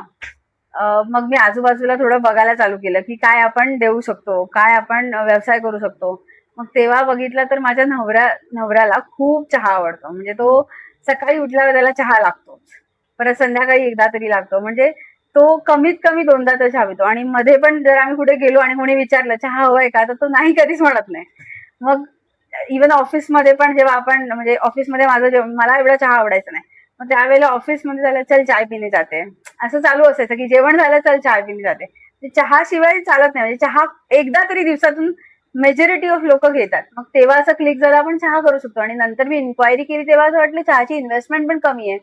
मग मी आजूबाजूला थोडं बघायला चालू केलं की काय आपण देऊ शकतो, काय आपण व्यवसाय करू शकतो. मग तेव्हा बघितलं तर माझ्या नवऱ्याला खूप चहा आवडतो. म्हणजे तो सकाळी उठल्यावर त्याला चहा लागतोच, परत संध्याकाळी एकदा तरी लागतो. म्हणजे तो कमीत कमी 2दा तर चहा पितो. आणि मध्ये पण जर आम्ही कुठे गेलो आणि कोणी विचारलं चहा हवाय का, तर तो नाही कधीच म्हणत नाही. मग इव्हन ऑफिसमध्ये पण जेव्हा आपण, म्हणजे ऑफिसमध्ये मला एवढा चहा आवडायचा नाही, मग त्यावेळेला ऑफिसमध्ये झालं चल चाय पिणे जाते, असं चालू असायचं की जेवण झालं चल चाय पिणे जाते. चहा शिवाय चालत नाही. म्हणजे चहा एकदा तरी दिवसातून मेजॉरिटी ऑफ लोक घेतात. मग तेव्हा असं क्लिक झालं आपण चहा करू शकतो. आणि नंतर मी इन्क्वायरी केली तेव्हा असं वाटलं चहाची इन्व्हेस्टमेंट पण कमी आहे.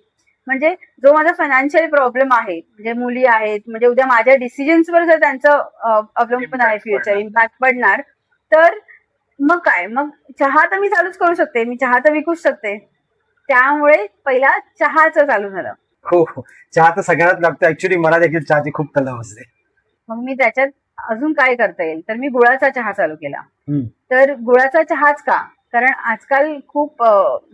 म्हणजे जो माझा फायनान्शियल प्रॉब्लेम आहे, म्हणजे मुली आहेत, म्हणजे उद्या माझ्या डिसिजन्सवर जर त्यांचं अवलंबून आहे, फ्युचर इम्पॅक्ट पडणार, तर मग काय, मग चहा तर मी चालूच करू शकते, मी चहा तर विकूच शकते. त्यामुळे पहिला चहाचं चालू झालं. हो हो, चहा तर सगळ्यांनाच लागतो. ऍक्च्युली मला देखील चहाची खूप तलव असते. मग मी त्याच्यात अजून काय करता येईल, तर मी गुळाचा चहा चालू केला. हम्म. तर गुळाचा चहाच का, कारण आजकाल खूप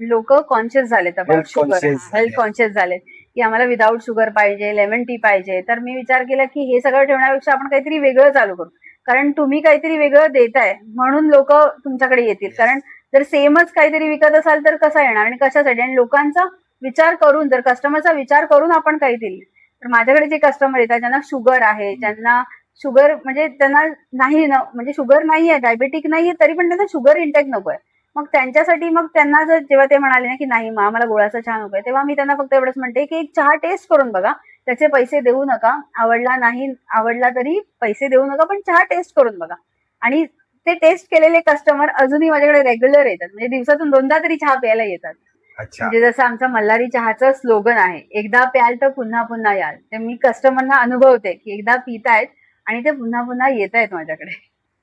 लोक कॉन्शियस झालेत अबाउट Health शुगर, conscious झाले. हेल्थ कॉन्शियस झालेत की आम्हाला विदाऊट शुगर पाहिजे, लेमन टी पाहिजे. तर मी विचार केला की हे सगळं ठेवण्यापेक्षा आपण काहीतरी वेगळं चालू करू, कारण तुम्ही काहीतरी वेगळं देताय म्हणून लोक तुमच्याकडे येतील. कारण जर सेमच काहीतरी विकत असाल तर कसं येणार आणि कशासाठी, आणि लोकांचा विचार करून, जर कस्टमरचा विचार करून आपण काही दिली. तर माझ्याकडे जे कस्टमर येतात ज्यांना शुगर आहे, ज्यांना शुगर म्हणजे त्यांना नाही म्हणजे शुगर नाहीये, डायबेटिक नाहीये, तरी पण त्यांना शुगर इंटेक नकोय. मग त्यांच्यासाठी, मग त्यांना जर जेव्हा ते म्हणाले ना की नाही मग आम्हाला गुळाचा चहा नकोय, तेव्हा मी त्यांना फक्त एवढंच म्हणते की एक चहा टेस्ट करून बघा, त्याचे पैसे देऊ नका, आवडला नाही आवडला तरी पैसे देऊ नका, पण चहा टेस्ट करून बघा. आणि ते टेस्ट केलेले कस्टमर अजूनही माझ्याकडे रेग्युलर येतात, म्हणजे दिवसातून 2दा तरी चहा प्यायला येतात. अच्छा. म्हणजे जसं आमचं मल्हारी चहाचं स्लोगन आहे, एकदा प्याल तर पुन्हा पुन्हा याल. तर मी कस्टमरना अनुभवते की एकदा पितायत आणि ते पुन्हा पुन्हा येत आहेत माझ्याकडे.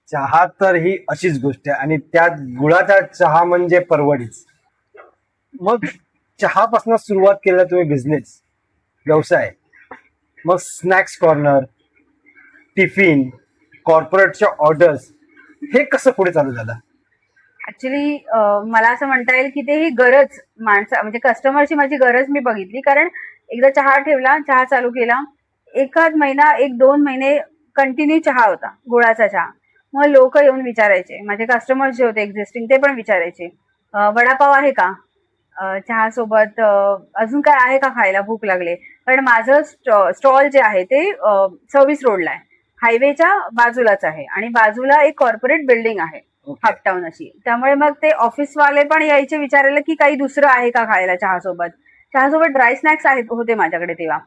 चहा तर ही अशीच गोष्ट आहे, आणि त्यात गुळाचा चहा म्हणजे परवडीच. मग चहापासून सुरुवात केला तुम्ही बिझनेस, व्यवसाय, मग स्नॅक्स कॉर्नर, टिफिन, कॉर्पोरेटच्या ऑर्डर्स, हे कसं पुढे चालू झालं? ऍक्च्युली मला असं म्हणता येईल की ते ही गरज म्हणजे कस्टमरची माझी गरज मी बघितली. कारण एकदा चहा ठेवला, चहा चालू केला, एखाद महिना 1-2 महिने कंटिन्यू चहा होता, गुळाचा चहा. मग लोक येऊन विचारायचे, माझे कस्टमर्स जे होते एक्झिस्टिंग ते पण विचारायचे, वडापाव आहे का चहा सोबत, अजून काय आहे का खायला, भूक लागले. कारण माझं स्टॉल जे आहे ते सर्व्हिस रोडला आहे, हायवेच्या बाजूलाच आहे, आणि बाजूला एक कॉर्पोरेट बिल्डिंग आहे अपटाऊन अशी. त्यामुळे मग ते ऑफिसवाले पण यायचे विचारायला की काही दुसरं आहे का खायला चहासोबत. चहासोबत ड्राय स्नॅक्स आहेत होते माझ्याकडे तेव्हा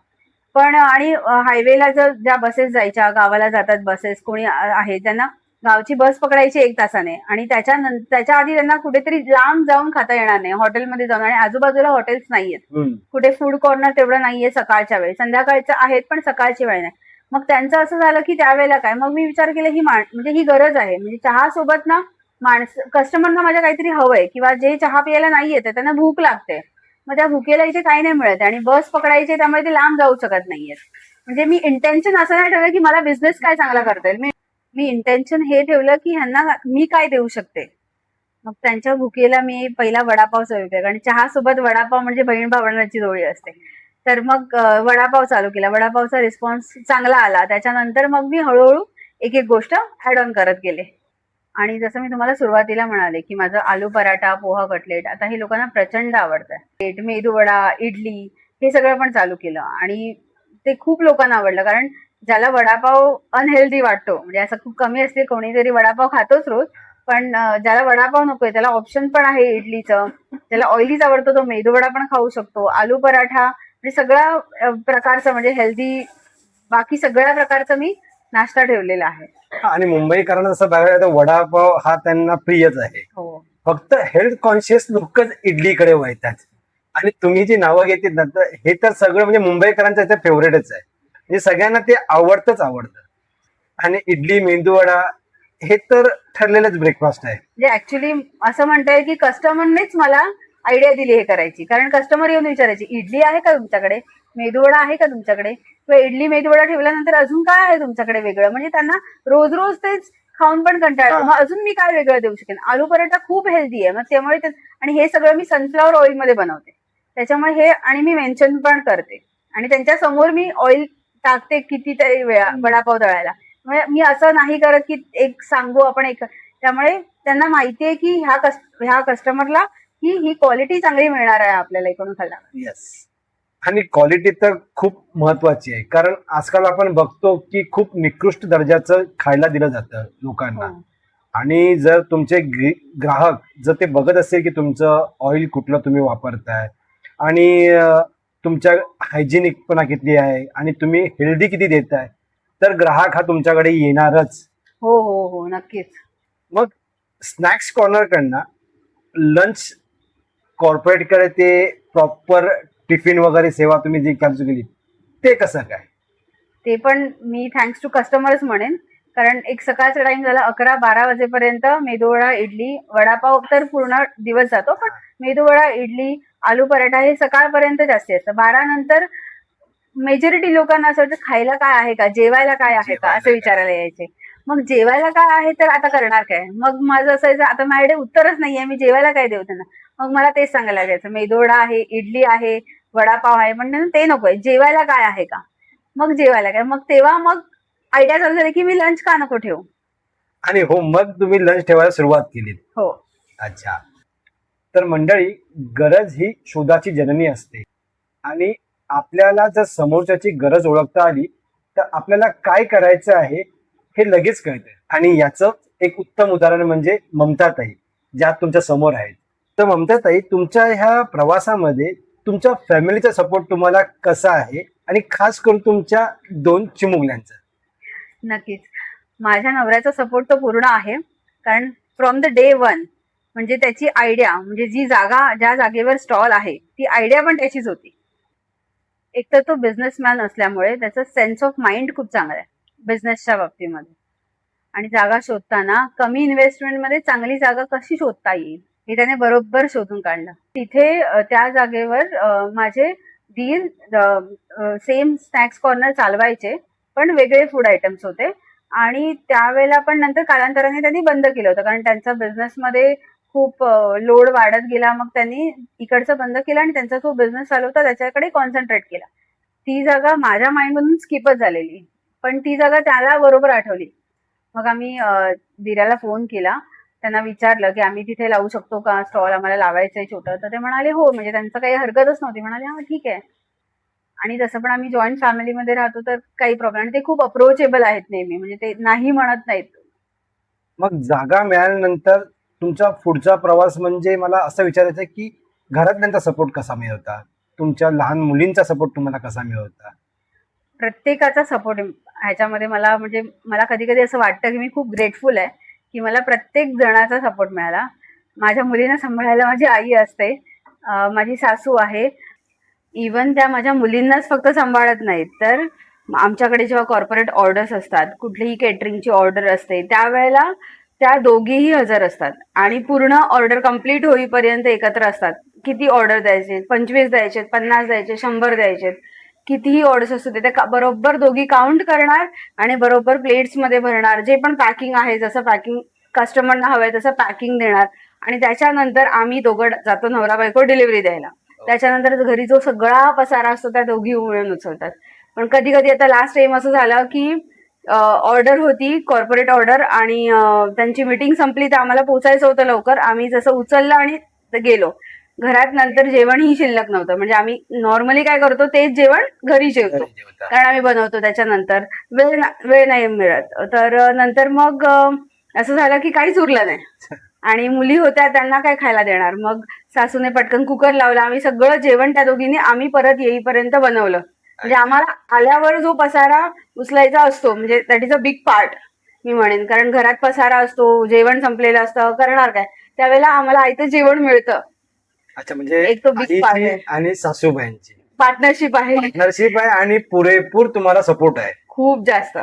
पण. आणि हायवेला जर ज्या बसेस जायच्या, गावाला जातात बसेस, कोणी आहे त्यांना गावची बस पकडायची 1 तासाने, आणि त्याच्या आधी त्यांना कुठेतरी लांब जाऊन खाता येणार नाही, हॉटेलमध्ये जाऊन, आणि आजूबाजूला हॉटेल्स नाहीयेत, कुठे फूड कॉर्नर तेवढं नाहीये सकाळच्या वेळी, संध्याकाळचं आहेत पण सकाळची वेळ नाही. मग त्यांचं असं झालं की त्यावेळेला काय, मग मी विचार केला ही म्हणजे ही गरज आहे, म्हणजे चहा सोबत ना कस्टमरना माझ्या काहीतरी हवंय, किंवा जे चहा प्यायला नाही येते त्यांना भूक लागते, मग त्या भुकेला इथे काही नाही मिळत, आणि बस पकडायची त्यामुळे ते लांब जाऊ शकत नाहीयेत. म्हणजे मी इंटेन्शन असं नाही ठेवलं की मला बिझनेस काय चांगला करता येईल, मी इंटेन्शन हे ठेवलं की ह्यांना मी काय देऊ शकते. मग त्यांच्या भुकेला मी पहिला वडापाव सर्व केला, आणि चहा सोबत वडापाव म्हणजे बहीण भावंडांची जोडी असते. तर मग वडापाव चालू केला, वडापावचा रिस्पॉन्स चांगला आला. त्याच्यानंतर मग मी हळूहळू एक एक गोष्ट ऍड ऑन करत गेले. आणि जसं मी तुम्हाला सुरुवातीला म्हणाले की माझं आलू पराठा, पोहा कटलेट आता हे लोकांना प्रचंड आवडतंय. मेदू वडा, इडली हे सगळं पण चालू केलं, आणि ते खूप लोकांना आवडलं. कारण ज्याला वडापाव अनहेल्दी वाटतो, म्हणजे असं खूप कमी असते, कोणीतरी वडापाव खातोच रोज, पण ज्याला वडापाव नकोय त्याला ऑप्शन पण आहे इडलीचं. ज्याला ऑइलीच आवडतो तो मेदू वडा पण खाऊ शकतो. आलू पराठा म्हणजे सगळ्या प्रकारचं, म्हणजे हेल्दी, बाकी सगळ्या प्रकारचं मी नाश्ता ठेवलेला आहे. आणि मुंबईकरांना असं बघायला तर वडापाव हा त्यांना प्रियच आहे. हो, फक्त हेल्थ कॉन्शियस लोकच इडलीकडे वळतात. आणि तुम्ही जी नावं घेतली ना, तर हे तर सगळं म्हणजे मुंबईकरांचं याचं फेवरेटच आहे, म्हणजे सगळ्यांना ते आवडतंच आवडतं. आणि इडली, मेंदूवडा हे तर ठरलेलंच ब्रेकफास्ट आहे. म्हणजे ऍक्च्युली असं म्हणता येईल की कस्टमरनेच मला आयडिया दिली हे करायची. कारण कस्टमर येऊन विचारायची, इडली आहे का तुमच्याकडे, मेदूवडा आहे का तुमच्याकडे, किंवा इडली मेदूवडा ठेवल्यानंतर अजून काय आहे तुमच्याकडे वेगळं. म्हणजे त्यांना रोज रोज तेच खाऊन पण कंटाळा, मग अजून मी काय वेगळं देऊ शकेन. आलू पराठा खूप हेल्दी आहे, मग त्यामुळे आणि हे सगळं मी सनफ्लॉवर ऑइलमध्ये बनवते, त्याच्यामुळे हे, आणि मी मेन्शन पण करते, आणि त्यांच्या समोर मी ऑइल टाकते कितीतरी वेळा वडापाव तळायला. म्हणजे मी असं नाही करत की एक सांगू आपण एक, त्यामुळे त्यांना माहितीये की ह्या कस्टमरला ही क्वालिटी चांगली मिळणार आहे आपल्याला इकडून खाल्ला. येस. आणि क्वालिटी तर खूप महत्वाची आहे, कारण आजकाल आपण बघतो की खूप निकृष्ट दर्जाचं खायला दिलं जातं लोकांना. आणि जर तुमचे ग्राहक जर ते बघत असेल की तुमचं ऑइल कुठलं तुम्ही वापरताय, आणि तुमच्या हायजिनिकपणा किती आहे, आणि तुम्ही हेल्दी किती देताय, तर ग्राहक हा तुमच्याकडे येणारच. हो हो हो, नक्कीच. मग स्नॅक्स कॉर्नर कडनं लंच कॉर्पोरेटकडे ते प्रॉपर टिफिन वगैरे सेवा तुम्ही जी चालू केली, ते कसं काय? ते पण मी थँक्स टू कस्टमर्स म्हणेन. कारण एक सकाळचा टाइम झाला 11-12 वाजेपर्यंत मेदूवडा, इडली, वडापाव तर पूर्ण दिवस जातो, पण मेदूवडा, इडली, आलू पराठा हे सकाळपर्यंत जास्ती असतं. 12 नंतर मेजॉरिटी लोकांना असं वाटतं खायला काय आहे का, जेवायला काय आहे का, असं विचारायला यायचे. मग जेवायला काय आहे तर आता करणार काय? मग माझं असायचं आता माझ्याकडे उत्तरच नाहीये, मी जेवायला काय देऊ त्यांना. मग मला तेच सांगायला लागायचं, मेदूवडा आहे, इडली आहे, वडापाव आहे, पण ते नकोय, जेवायला काय आहे का. मग जेवायला काय, मग तेव्हा मग आयडिया चालू झाली की मी लंच का नको ठेवू. आणि हो, मग तुम्ही लंच ठेवायला सुरुवात केली. हो, अच्छा. तर मंडळी, गरज ही शोधाची जननी असते आणि आपल्याला जर समोरच्याची गरज ओळखता आली तर आपल्याला काय करायचं आहे हे लगेच कळतं. आणि याचं एक उत्तम उदाहरण म्हणजे ममताताई, ज्या तुमच्या समोर आहेत. तर ममताताई, तुमच्या ह्या प्रवासामध्ये तुमच्या फॅमिलीचा सपोर्ट तुम्हाला कसा आहे आणि खास करून तुमच्या 2 चिमुकल्यांचा? नक्कीच. माझ्या नवऱ्याचा सपोर्ट तर पूर्ण आहे. कारण फ्रॉम द डे 1 म्हणजे त्याची आयडिया, म्हणजे जी जागा, ज्या जागेवर स्टॉल आहे, ती आयडिया पण त्याचीच होती. एक तर तो बिझनेसमॅन असल्यामुळे त्याचा सेन्स ऑफ माइंड खूप चांगला आहे बिझनेसच्या बाबतीमध्ये. आणि जागा शोधताना कमी इन्व्हेस्टमेंटमध्ये चांगली जागा कशी शोधता येईल हे त्याने बरोबर शोधून काढलं. तिथे त्या जागेवर माझे दीर सेम स्नॅक्स कॉर्नर चालवायचे, पण वेगळे फूड आयटम्स होते. आणि त्यावेळेला पण नंतर कालांतराने त्यांनी बंद केलं होतं, कारण त्यांचा बिझनेसमध्ये खूप लोड वाढत गेला. मग त्यांनी इकडचं बंद केलं आणि त्यांचा जो बिझनेस चालू होता त्याच्याकडे कॉन्सन्ट्रेट केला. ती जागा माझ्या माइंडमधून स्किपच झालेली, पण ती जागा त्याला बरोबर आठवली. मग आम्ही दिराला फोन केला, त्यांना विचारलं की आम्ही तिथे लावू शकतो का स्टॉल, आम्हाला लावायचंय छोटं. तर ते म्हणाले हो, म्हणजे त्यांचं काही हरकतच नव्हती. म्हणाले हा ठीक आहे. आणि तसं पण आम्ही जॉईंट फॅमिलीमध्ये राहतो तर काही प्रॉब्लेम. ते खूप अप्रोचेबल आहेत नेहमी, म्हणजे ते नाही म्हणत नाहीत. मग जागा मिळाल्यानंतर तुमचा पुढचा प्रवास म्हणजे मला असं विचारायचं आहे की घरातल्यांचा सपोर्ट कसा मिळवता, तुमच्या लहान मुलींचा सपोर्ट तुम्हाला कसा मिळवता? प्रत्येकाचा सपोर्ट ह्याच्यामध्ये मला, म्हणजे मला कधी कधी असं वाटतं की मी खूप ग्रेटफुल आहे की मला प्रत्येक जणाचा सपोर्ट मिळाला. माझ्या मुलींना सांभाळायला माझी आई असते, माझी सासू आहे. इवन त्या माझ्या मुलींनाच फक्त सांभाळत नाहीत, तर आमच्याकडे जेव्हा कॉर्पोरेट ऑर्डर्स असतात, कुठलीही केटरिंगची ऑर्डर असते, त्यावेळेला त्या दोघीही हजर असतात आणि पूर्ण ऑर्डर कम्प्लीट होईपर्यंत एकत्र असतात. किती ऑर्डर द्यायचे, 25 द्यायचे, 50 द्यायचे, 100 द्यायचे, कितीही ऑर्डर्स असतो ते त्या बरोबर दोघी काउंट करणार आणि बरोबर प्लेट्स मध्ये भरणार. जे पण पॅकिंग आहे, जसं पॅकिंग कस्टमरना हवंय तसं पॅकिंग देणार. आणि त्याच्यानंतर आम्ही दोघं जातो नवरा बायको डिलिव्हरी द्यायला. त्याच्यानंतर घरी जो सगळा पसारा असतो त्या दोघी मिळून उचलतात. पण कधी कधी आता लास्ट टाइम असं झालं की ऑर्डर होती, कॉर्पोरेट ऑर्डर, आणि त्यांची मीटिंग संपली तर आम्हाला पोहोचायचं होतं लवकर. आम्ही जसं उचललं आणि गेलो घरात, नंतर जेवणही शिल्लक नव्हतं. म्हणजे आम्ही नॉर्मली काय करतो तेच जेवण घरी जेवतो, कारण आम्ही बनवतो. त्याच्यानंतर वेळ नाही मिळत, तर नंतर मग असं झालं की काहीच उरलं नाही. आणि मुली होत्या, त्यांना काय खायला देणार. मग सासूने पटकन कुकर लावला, आम्ही सगळं जेवण त्या दोघींनी आम्ही परत येईपर्यंत बनवलं. म्हणजे आम्हाला आल्यावर जो पसारा उचलायचा असतो, म्हणजे that is a big part मी म्हणेन, कारण घरात पसारा असतो, जेवण संपलेलं असतं, करणार काय. त्यावेळेला आम्हाला आयतं जेवण मिळतं. अच्छा, म्हणजे एक तो बिग पार्ट आईची आहे, आणि सासूबाईंची पार्टनरशिप आहे पार्टनरशिप आहे आणि पुरेपूर तुम्हाला सपोर्ट आहे. खूप जास्त.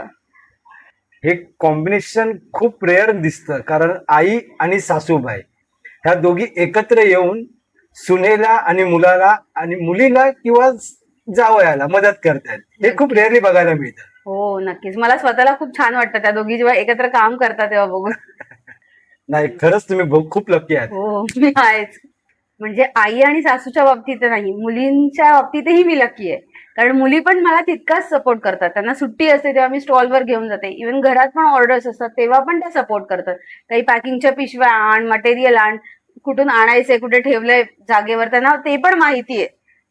हे कॉम्बिनेशन खूप रेअर दिसतं, कारण आई आणि सासूबाई ह्या दोघी एकत्र येऊन सुनेला आणि मुलाला आणि मुलीला किंवा जावयाला मदत करतात. हे खूप रेअरली बघायला मिळतं. हो नक्कीच, मला स्वतःला खूप छान वाटतं त्या दोघी जेव्हा एकत्र काम करतात तेव्हा बघून. नाही, खरंच तुम्ही खूप लकी आहात. हो मी आहेच. म्हणजे आई आणि सासूच्या बाबतीत नाही, मुलींच्या बाबतीतही मी लकी आहे. कारण मुली पण मला तितकाच सपोर्ट करतात. त्यांना सुट्टी असते तेव्हा मी स्टॉलवर घेऊन जाते. इव्हन घरात पण ऑर्डर्स असतात तेव्हा पण त्या सपोर्ट करतात. काही पॅकिंगच्या पिशव्या आण, मटेरियल आण, कुठून आणायचंय, कुठे ठेवलंय जागेवर, त्यांना ते पण माहिती आहे.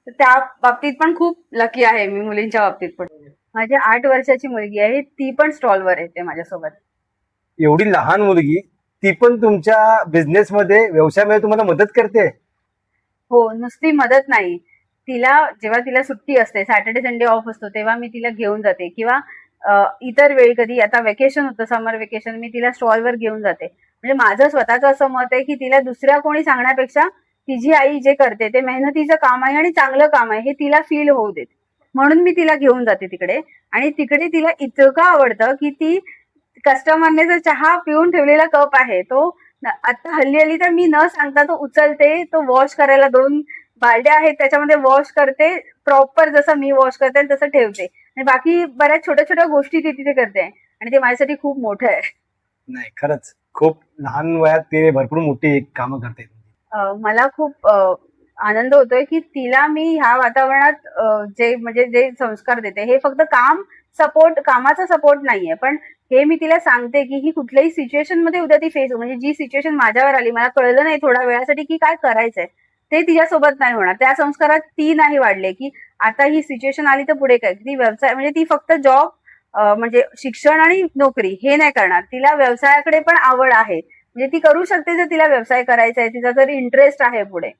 तर त्या बाबतीत पण खूप लकी आहे मी, मुलींच्या बाबतीत पण. माझी 8 वर्षाची मुलगी आहे, ती पण स्टॉलवर येते माझ्यासोबत. एवढी लहान मुलगी, ती पण तुमच्या बिझनेसमध्ये, व्यवसायामध्ये तुम्हाला मदत करते? हो, नुसती मदत नाही. तिला जेव्हा तिला सुट्टी असते, सॅटर्डे संडे ऑफ असतो, तेव्हा मी तिला घेऊन जाते. किंवा इतर वेळी कधी आता वेकेशन होतं, समर वेकेशन, मी तिला स्टॉलवर घेऊन जाते. म्हणजे माझं स्वतःचं असं मत आहे की तिला दुसऱ्या कोणी सांगण्यापेक्षा तिची आई जे करते ते मेहनतीचं काम आहे आणि चांगलं काम आहे हे तिला फील होऊ देत. म्हणून मी तिला घेऊन जाते तिकडे. आणि तिकडे तिला इतकं आवडतं की ती कस्टमरने जर चहा पिऊन ठेवलेला कप आहे तो आता हल्ली तर मी न सांगता तो उचलते, तो वॉश करायला बालड्या आहेत त्याच्यामध्ये वॉश करते प्रॉपर, जसं मी वॉश करते आणि तसं ठेवते. आणि बाकी बऱ्याच छोट्या छोट्या गोष्टी ती तिथे करते आणि ते माझ्यासाठी खूप मोठं आहे. नाही, खरंच खूप लहान वयात ते भरपूर मोठी एक कामं करते. मला खूप आनंद होतोय की तिला मी ह्या वातावरणात जे संस्कार देते हे फक्त कामाचा सपोर्ट नाहीये, पण हे मी तिला सांगते की ही कुठल्याही सिच्युएशन मध्ये उद्या ती फेस, म्हणजे जी सिच्युएशन माझ्यावर आली, मला कळलं नाही थोड्या वेळासाठी की काय करायचंय, ते तिच्यासोबत नाही होणार. त्या संस्कारात ती नाही वाढले की आता ही सिच्युएशन आली तर पुढे काय. ती व्यवसाय म्हणजे ती फक्त जॉब म्हणजे शिक्षण आणि नोकरी हे नाही करणार, तिला व्यवसायाकडे पण आवड आहे. म्हणजे ती करू शकते जर तिला व्यवसाय करायचा आहे, तिचा जर इंटरेस्ट आहे पुढे.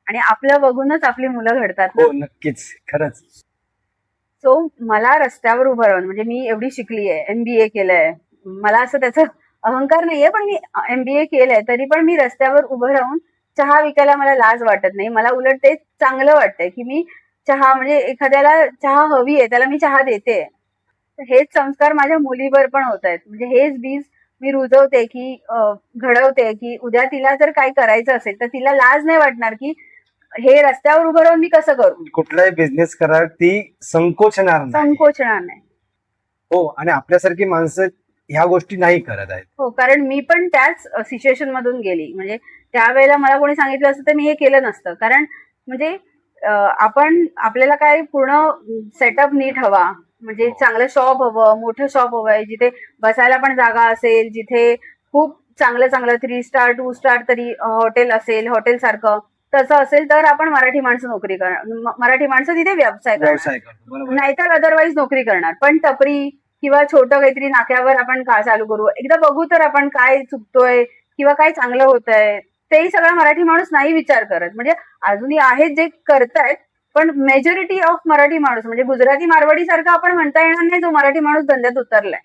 आणि आपलं बघूनच आपली मुलं घडतात ना. हो, नक्कीच, खरंच. सो मला रस्त्यावर उभं राहून, म्हणजे मी एवढी शिकली आहे, MBA केलंय, मला असं त्याचा अहंकार नाहीये, पण मी MBA केलंय तरी पण मी रस्त्यावर उभं राहून चहा विकायला मला लाज वाटत नाही. मला उलट ते चांगलं वाटतंय की मी चहा, म्हणजे एखाद्याला चहा हवी आहे त्याला मी चहा देते. हेच संस्कार माझ्या मुलीवर पण होत आहेत. म्हणजे हेच बीज मी रुजवते की घडवते की उद्या तिला जर काही करायचं असेल तर तिला लाज नाही वाटणार की हे रस्त्यावर उभं राहून मी कसं करू, कुठलाही बिझनेस करा ती संकोचणार नाही. संकोचणार नाही. हो, आणि आपल्यासारखी माणसं ह्या गोष्टी नाही करत आहेत. हो, कारण मी पण त्याच सिच्युएशन मधून गेली. म्हणजे त्यावेळेला मला कोणी सांगितलं असतं तर मी हे केलं नसतं. कारण म्हणजे आपल्याला काय पूर्ण सेटअप नीट हवा, म्हणजे चांगलं शॉप हवं, मोठं शॉप हवंय, जिथे बसायला पण जागा असेल, जिथे खूप चांगलं चांगलं 3 स्टार 2 स्टार तरी हॉटेल असेल, हॉटेल सारखं तसं असेल तर आपण मराठी माणसं नोकरी करणार, मराठी माणसं तिथे व्यवसाय करणार, व्यवसाय करतो, बरोबर. नाहीतर अदरवाईज नोकरी करणार. पण टपरी किंवा छोटं काहीतरी नाक्यावर आपण का चालू करू, एकदा बघू तर आपण काय चुकतोय किंवा काय चांगलं होतंय, तेही सगळा मराठी माणूस नाही विचार करत. म्हणजे अजूनही आहेत जे करतायत, पण मेजॉरिटी ऑफ मराठी माणूस, म्हणजे गुजराती मारवाडी सारखं आपण म्हणता येणार नाही जो मराठी माणूस धंद्यात उतरलाय.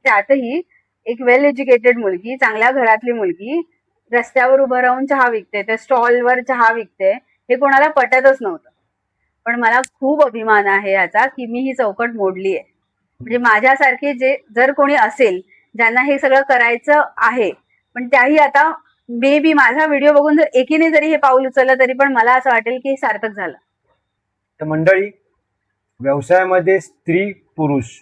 त्यातही एक वेल एज्युकेटेड मुलगी, चांगल्या घरातली मुलगी रस्त्यावर उभं राहून चहा विकते, त्या स्टॉलवर चहा विकते, हे कोणाला पटतच नव्हतं. पण मला खूप अभिमान आहे याचा की मी ही चौकट मोडली आहे. म्हणजे माझ्यासारखे जे जर कोणी असेल ज्यांना हे सगळं करायचं आहे, पण त्याही आता मे बी माझा व्हिडिओ बघून जर एकीने जरी हे पाऊल उचललं तरी पण मला असं वाटेल की हे सार्थक झालं. तर मंडळी, व्यवसायामध्ये स्त्री पुरुष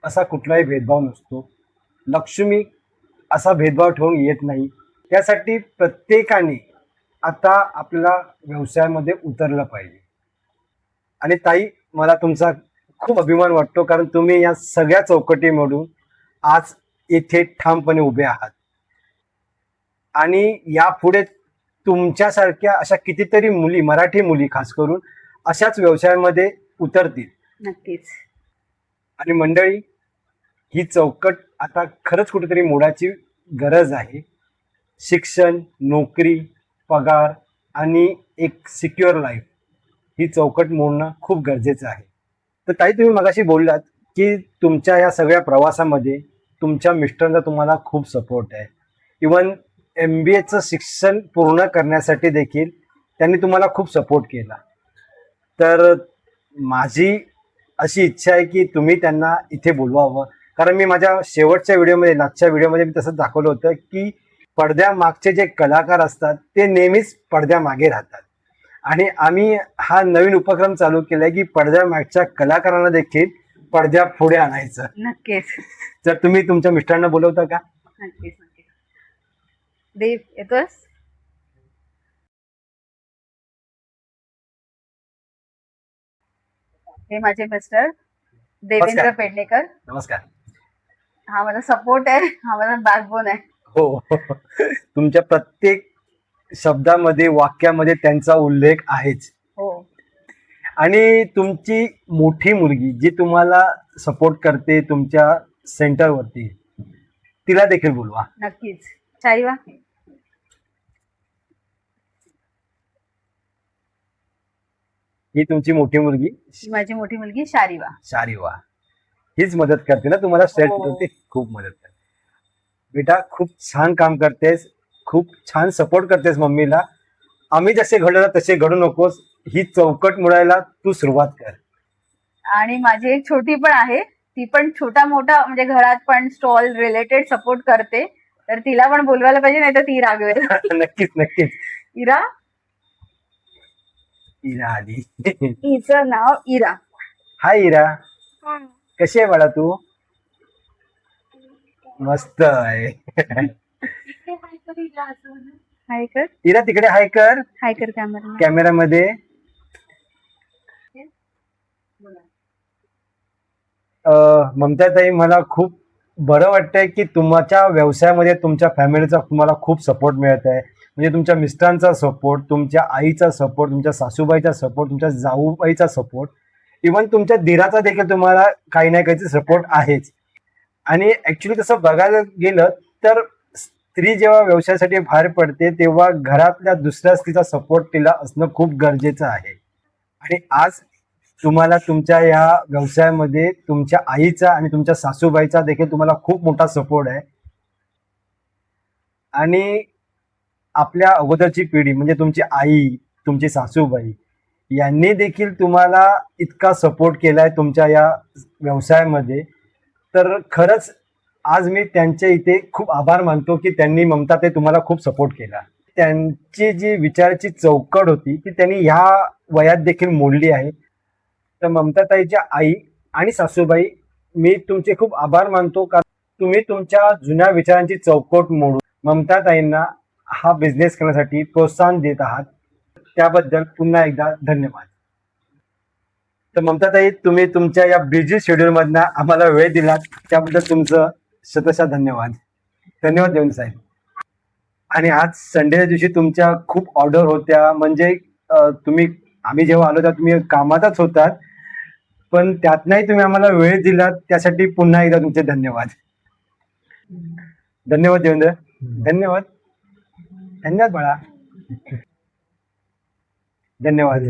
असा कुठलाही भेदभाव नसतो. लक्ष्मी असा भेदभाव ठेवून येत नाही. त्यासाठी प्रत्येकाने आता आपल्या व्यवसायामध्ये उतरलं पाहिजे. आणि ताई, मला तुमचा खूप अभिमान वाटतो, कारण तुम्ही या सगळ्या चौकटीमधून आज इथे ठामपणे उभे आहात. आणि यापुढे तुमच्यासारख्या अशा कितीतरी मुली, मराठी मुली खास करून, अशाच व्यवसायामध्ये उतरतील. नक्कीच. आणि मंडळी, ही चौकट आता खरंच कुठेतरी मोडाची गरज आहे. शिक्षण, नोकरी, पगार आणि एक सिक्युअर लाईफ, ही चौकट मोडणं खूप गरजेचं आहे. तर ताई, तुम्ही मगाशी बोललात की तुमच्या या सगळ्या प्रवासामध्ये तुमच्या मिस्टरांचा तुम्हाला खूप सपोर्ट आहे. इवन MBAचं शिक्षण पूर्ण करण्यासाठी देखील त्यांनी तुम्हाला खूप सपोर्ट केला. तर माझी अशी इच्छा आहे की तुम्ही त्यांना इथे बोलवावं, कारण मी माझ्या शेवटच्या व्हिडिओमध्ये, लास्टच्या व्हिडिओमध्ये मी तसंच दाखवलं होतं की पडद्यामागचे जे कलाकार असतात ते नेहमीच पडद्यामागे राहतात. आणि आम्ही हा नवीन उपक्रम चालू केलाय की पडद्यामागच्या कलाकारांना देखील पडद्या पुढे आणायचं. नक्कीच. तर तुम्ही तुमच्या मिस्टरांना बोलवता का? नक्कीच. नक्कीच. देव येतोस? हे माझे मिस्टर देवेंद्र नमस्कार. पेडणेकर. नमस्कार. हा माझा सपोर्ट आहे, हा माझा बॅकबोन आहे. हो, तुमच्या प्रत्येक शब्दामध्ये, वाक्यामध्ये त्यांचा उल्लेख आहेच. हो. आणि तुमची मोठी मुलगी जी तुम्हाला सपोर्ट करते तुमच्या सेंटरवरती, तिला देखील बोलवा. नक्कीच. शाईवा. ही तुमची मोठी मुलगी ही माझी मोठी मुलगी शारीवा. शारीवा, हीच मदत करते ना तुम्हाला सेट हो. करते, खूप मदत करते. बेटा, खूप छान काम करतेस, खूप छान सपोर्ट करतेस मम्मीला. आम्ही जसे घडलं तसे घडू नकोस, ही चौकट मुडायला तू सुरुवात कर. आणि माझी एक छोटी पण आहे, ती पण छोटा मोठा म्हणजे घरात पण स्टॉल रिलेटेड सपोर्ट करते, तर तिला पण बोलवायला पाहिजे, नाही तर ती रागवेल. नक्कीच नक्कीच. इरा, इरा आली. हिचं नाव इरा. हाय इरा, कशी आहे बाळा तू? मस्त आहे. हाय कर, इरा तिकडे हाय कर हाय कर कॅमेरा. कॅमेरामध्ये. ममता ताई, मला खूप बरं वाटतंय की तुमच्या व्यवसायामध्ये तुमच्या फॅमिलीचा तुम्हाला खूप सपोर्ट मिळत आहे. म्हणजे तुमच्या मिस्टरांचा सपोर्ट, तुमच्या आईचा सपोर्ट, तुमच्या सासूबाईचा सपोर्ट, तुमच्या जाऊबाईचा सपोर्ट, इव्हन तुमच्या दिराचा देखील तुम्हाला काही ना काहीचा सपोर्ट आहेच. आणि ऍक्च्युली तसं बघायला गेलं तर स्त्री जेव्हा व्यवसायासाठी बाहेर पडते तेव्हा घरातल्या दुसऱ्या स्त्रीचा सपोर्ट तिला असणं खूप गरजेचं आहे. आणि आज तुम्हाला तुमच्या या व्यवसायामध्ये तुमच्या आईचा आणि तुमच्या सासूबाईचा देखील तुम्हाला खूप मोठा सपोर्ट आहे. आणि आपल्या अगोदरची पिढी म्हणजे तुमची आई, तुमची सासूबाई यांनी देखील तुम्हाला इतका सपोर्ट केलाय तुमच्या या व्यवसायामध्ये. तर खरंच आज मी त्यांच्या इथे खूप आभार मानतो की त्यांनी ममता ते तुम्हाला खूप सपोर्ट केला. त्यांची जी विचाराची चौकट होती ती त्यांनी ह्या वयात देखील मोडली आहे. तर ममताताईच्या आई आणि सासूबाई, मी तुमचे खूप आभार मानतो कारण तुम्ही तुमच्या जुन्या विचारांची चौकट मोडून ममताताईंना हा बिझनेस करण्यासाठी प्रोत्साहन देत आहात. त्याबद्दल पुन्हा एकदा धन्यवाद. तर ममताताई, तुम्ही तुमच्या या बिझी शेड्यूल मधनं आम्हाला वेळ दिलात त्याबद्दल तुमचं शतशः धन्यवाद. धन्यवाद देवेंद्र साहेब. आणि आज संडेच्या दिवशी तुमच्या खूप ऑर्डर होत्या, म्हणजे आम्ही जेव्हा आलो तेव्हा तुम्ही कामातच होतात, पण त्यातनंही तुम्ही आम्हाला वेळ दिलात त्यासाठी पुन्हा एकदा तुमचे धन्यवाद. धन्यवाद देवेंद्र. धन्यवाद. धन्यवाद बाळा. धन्यवाद.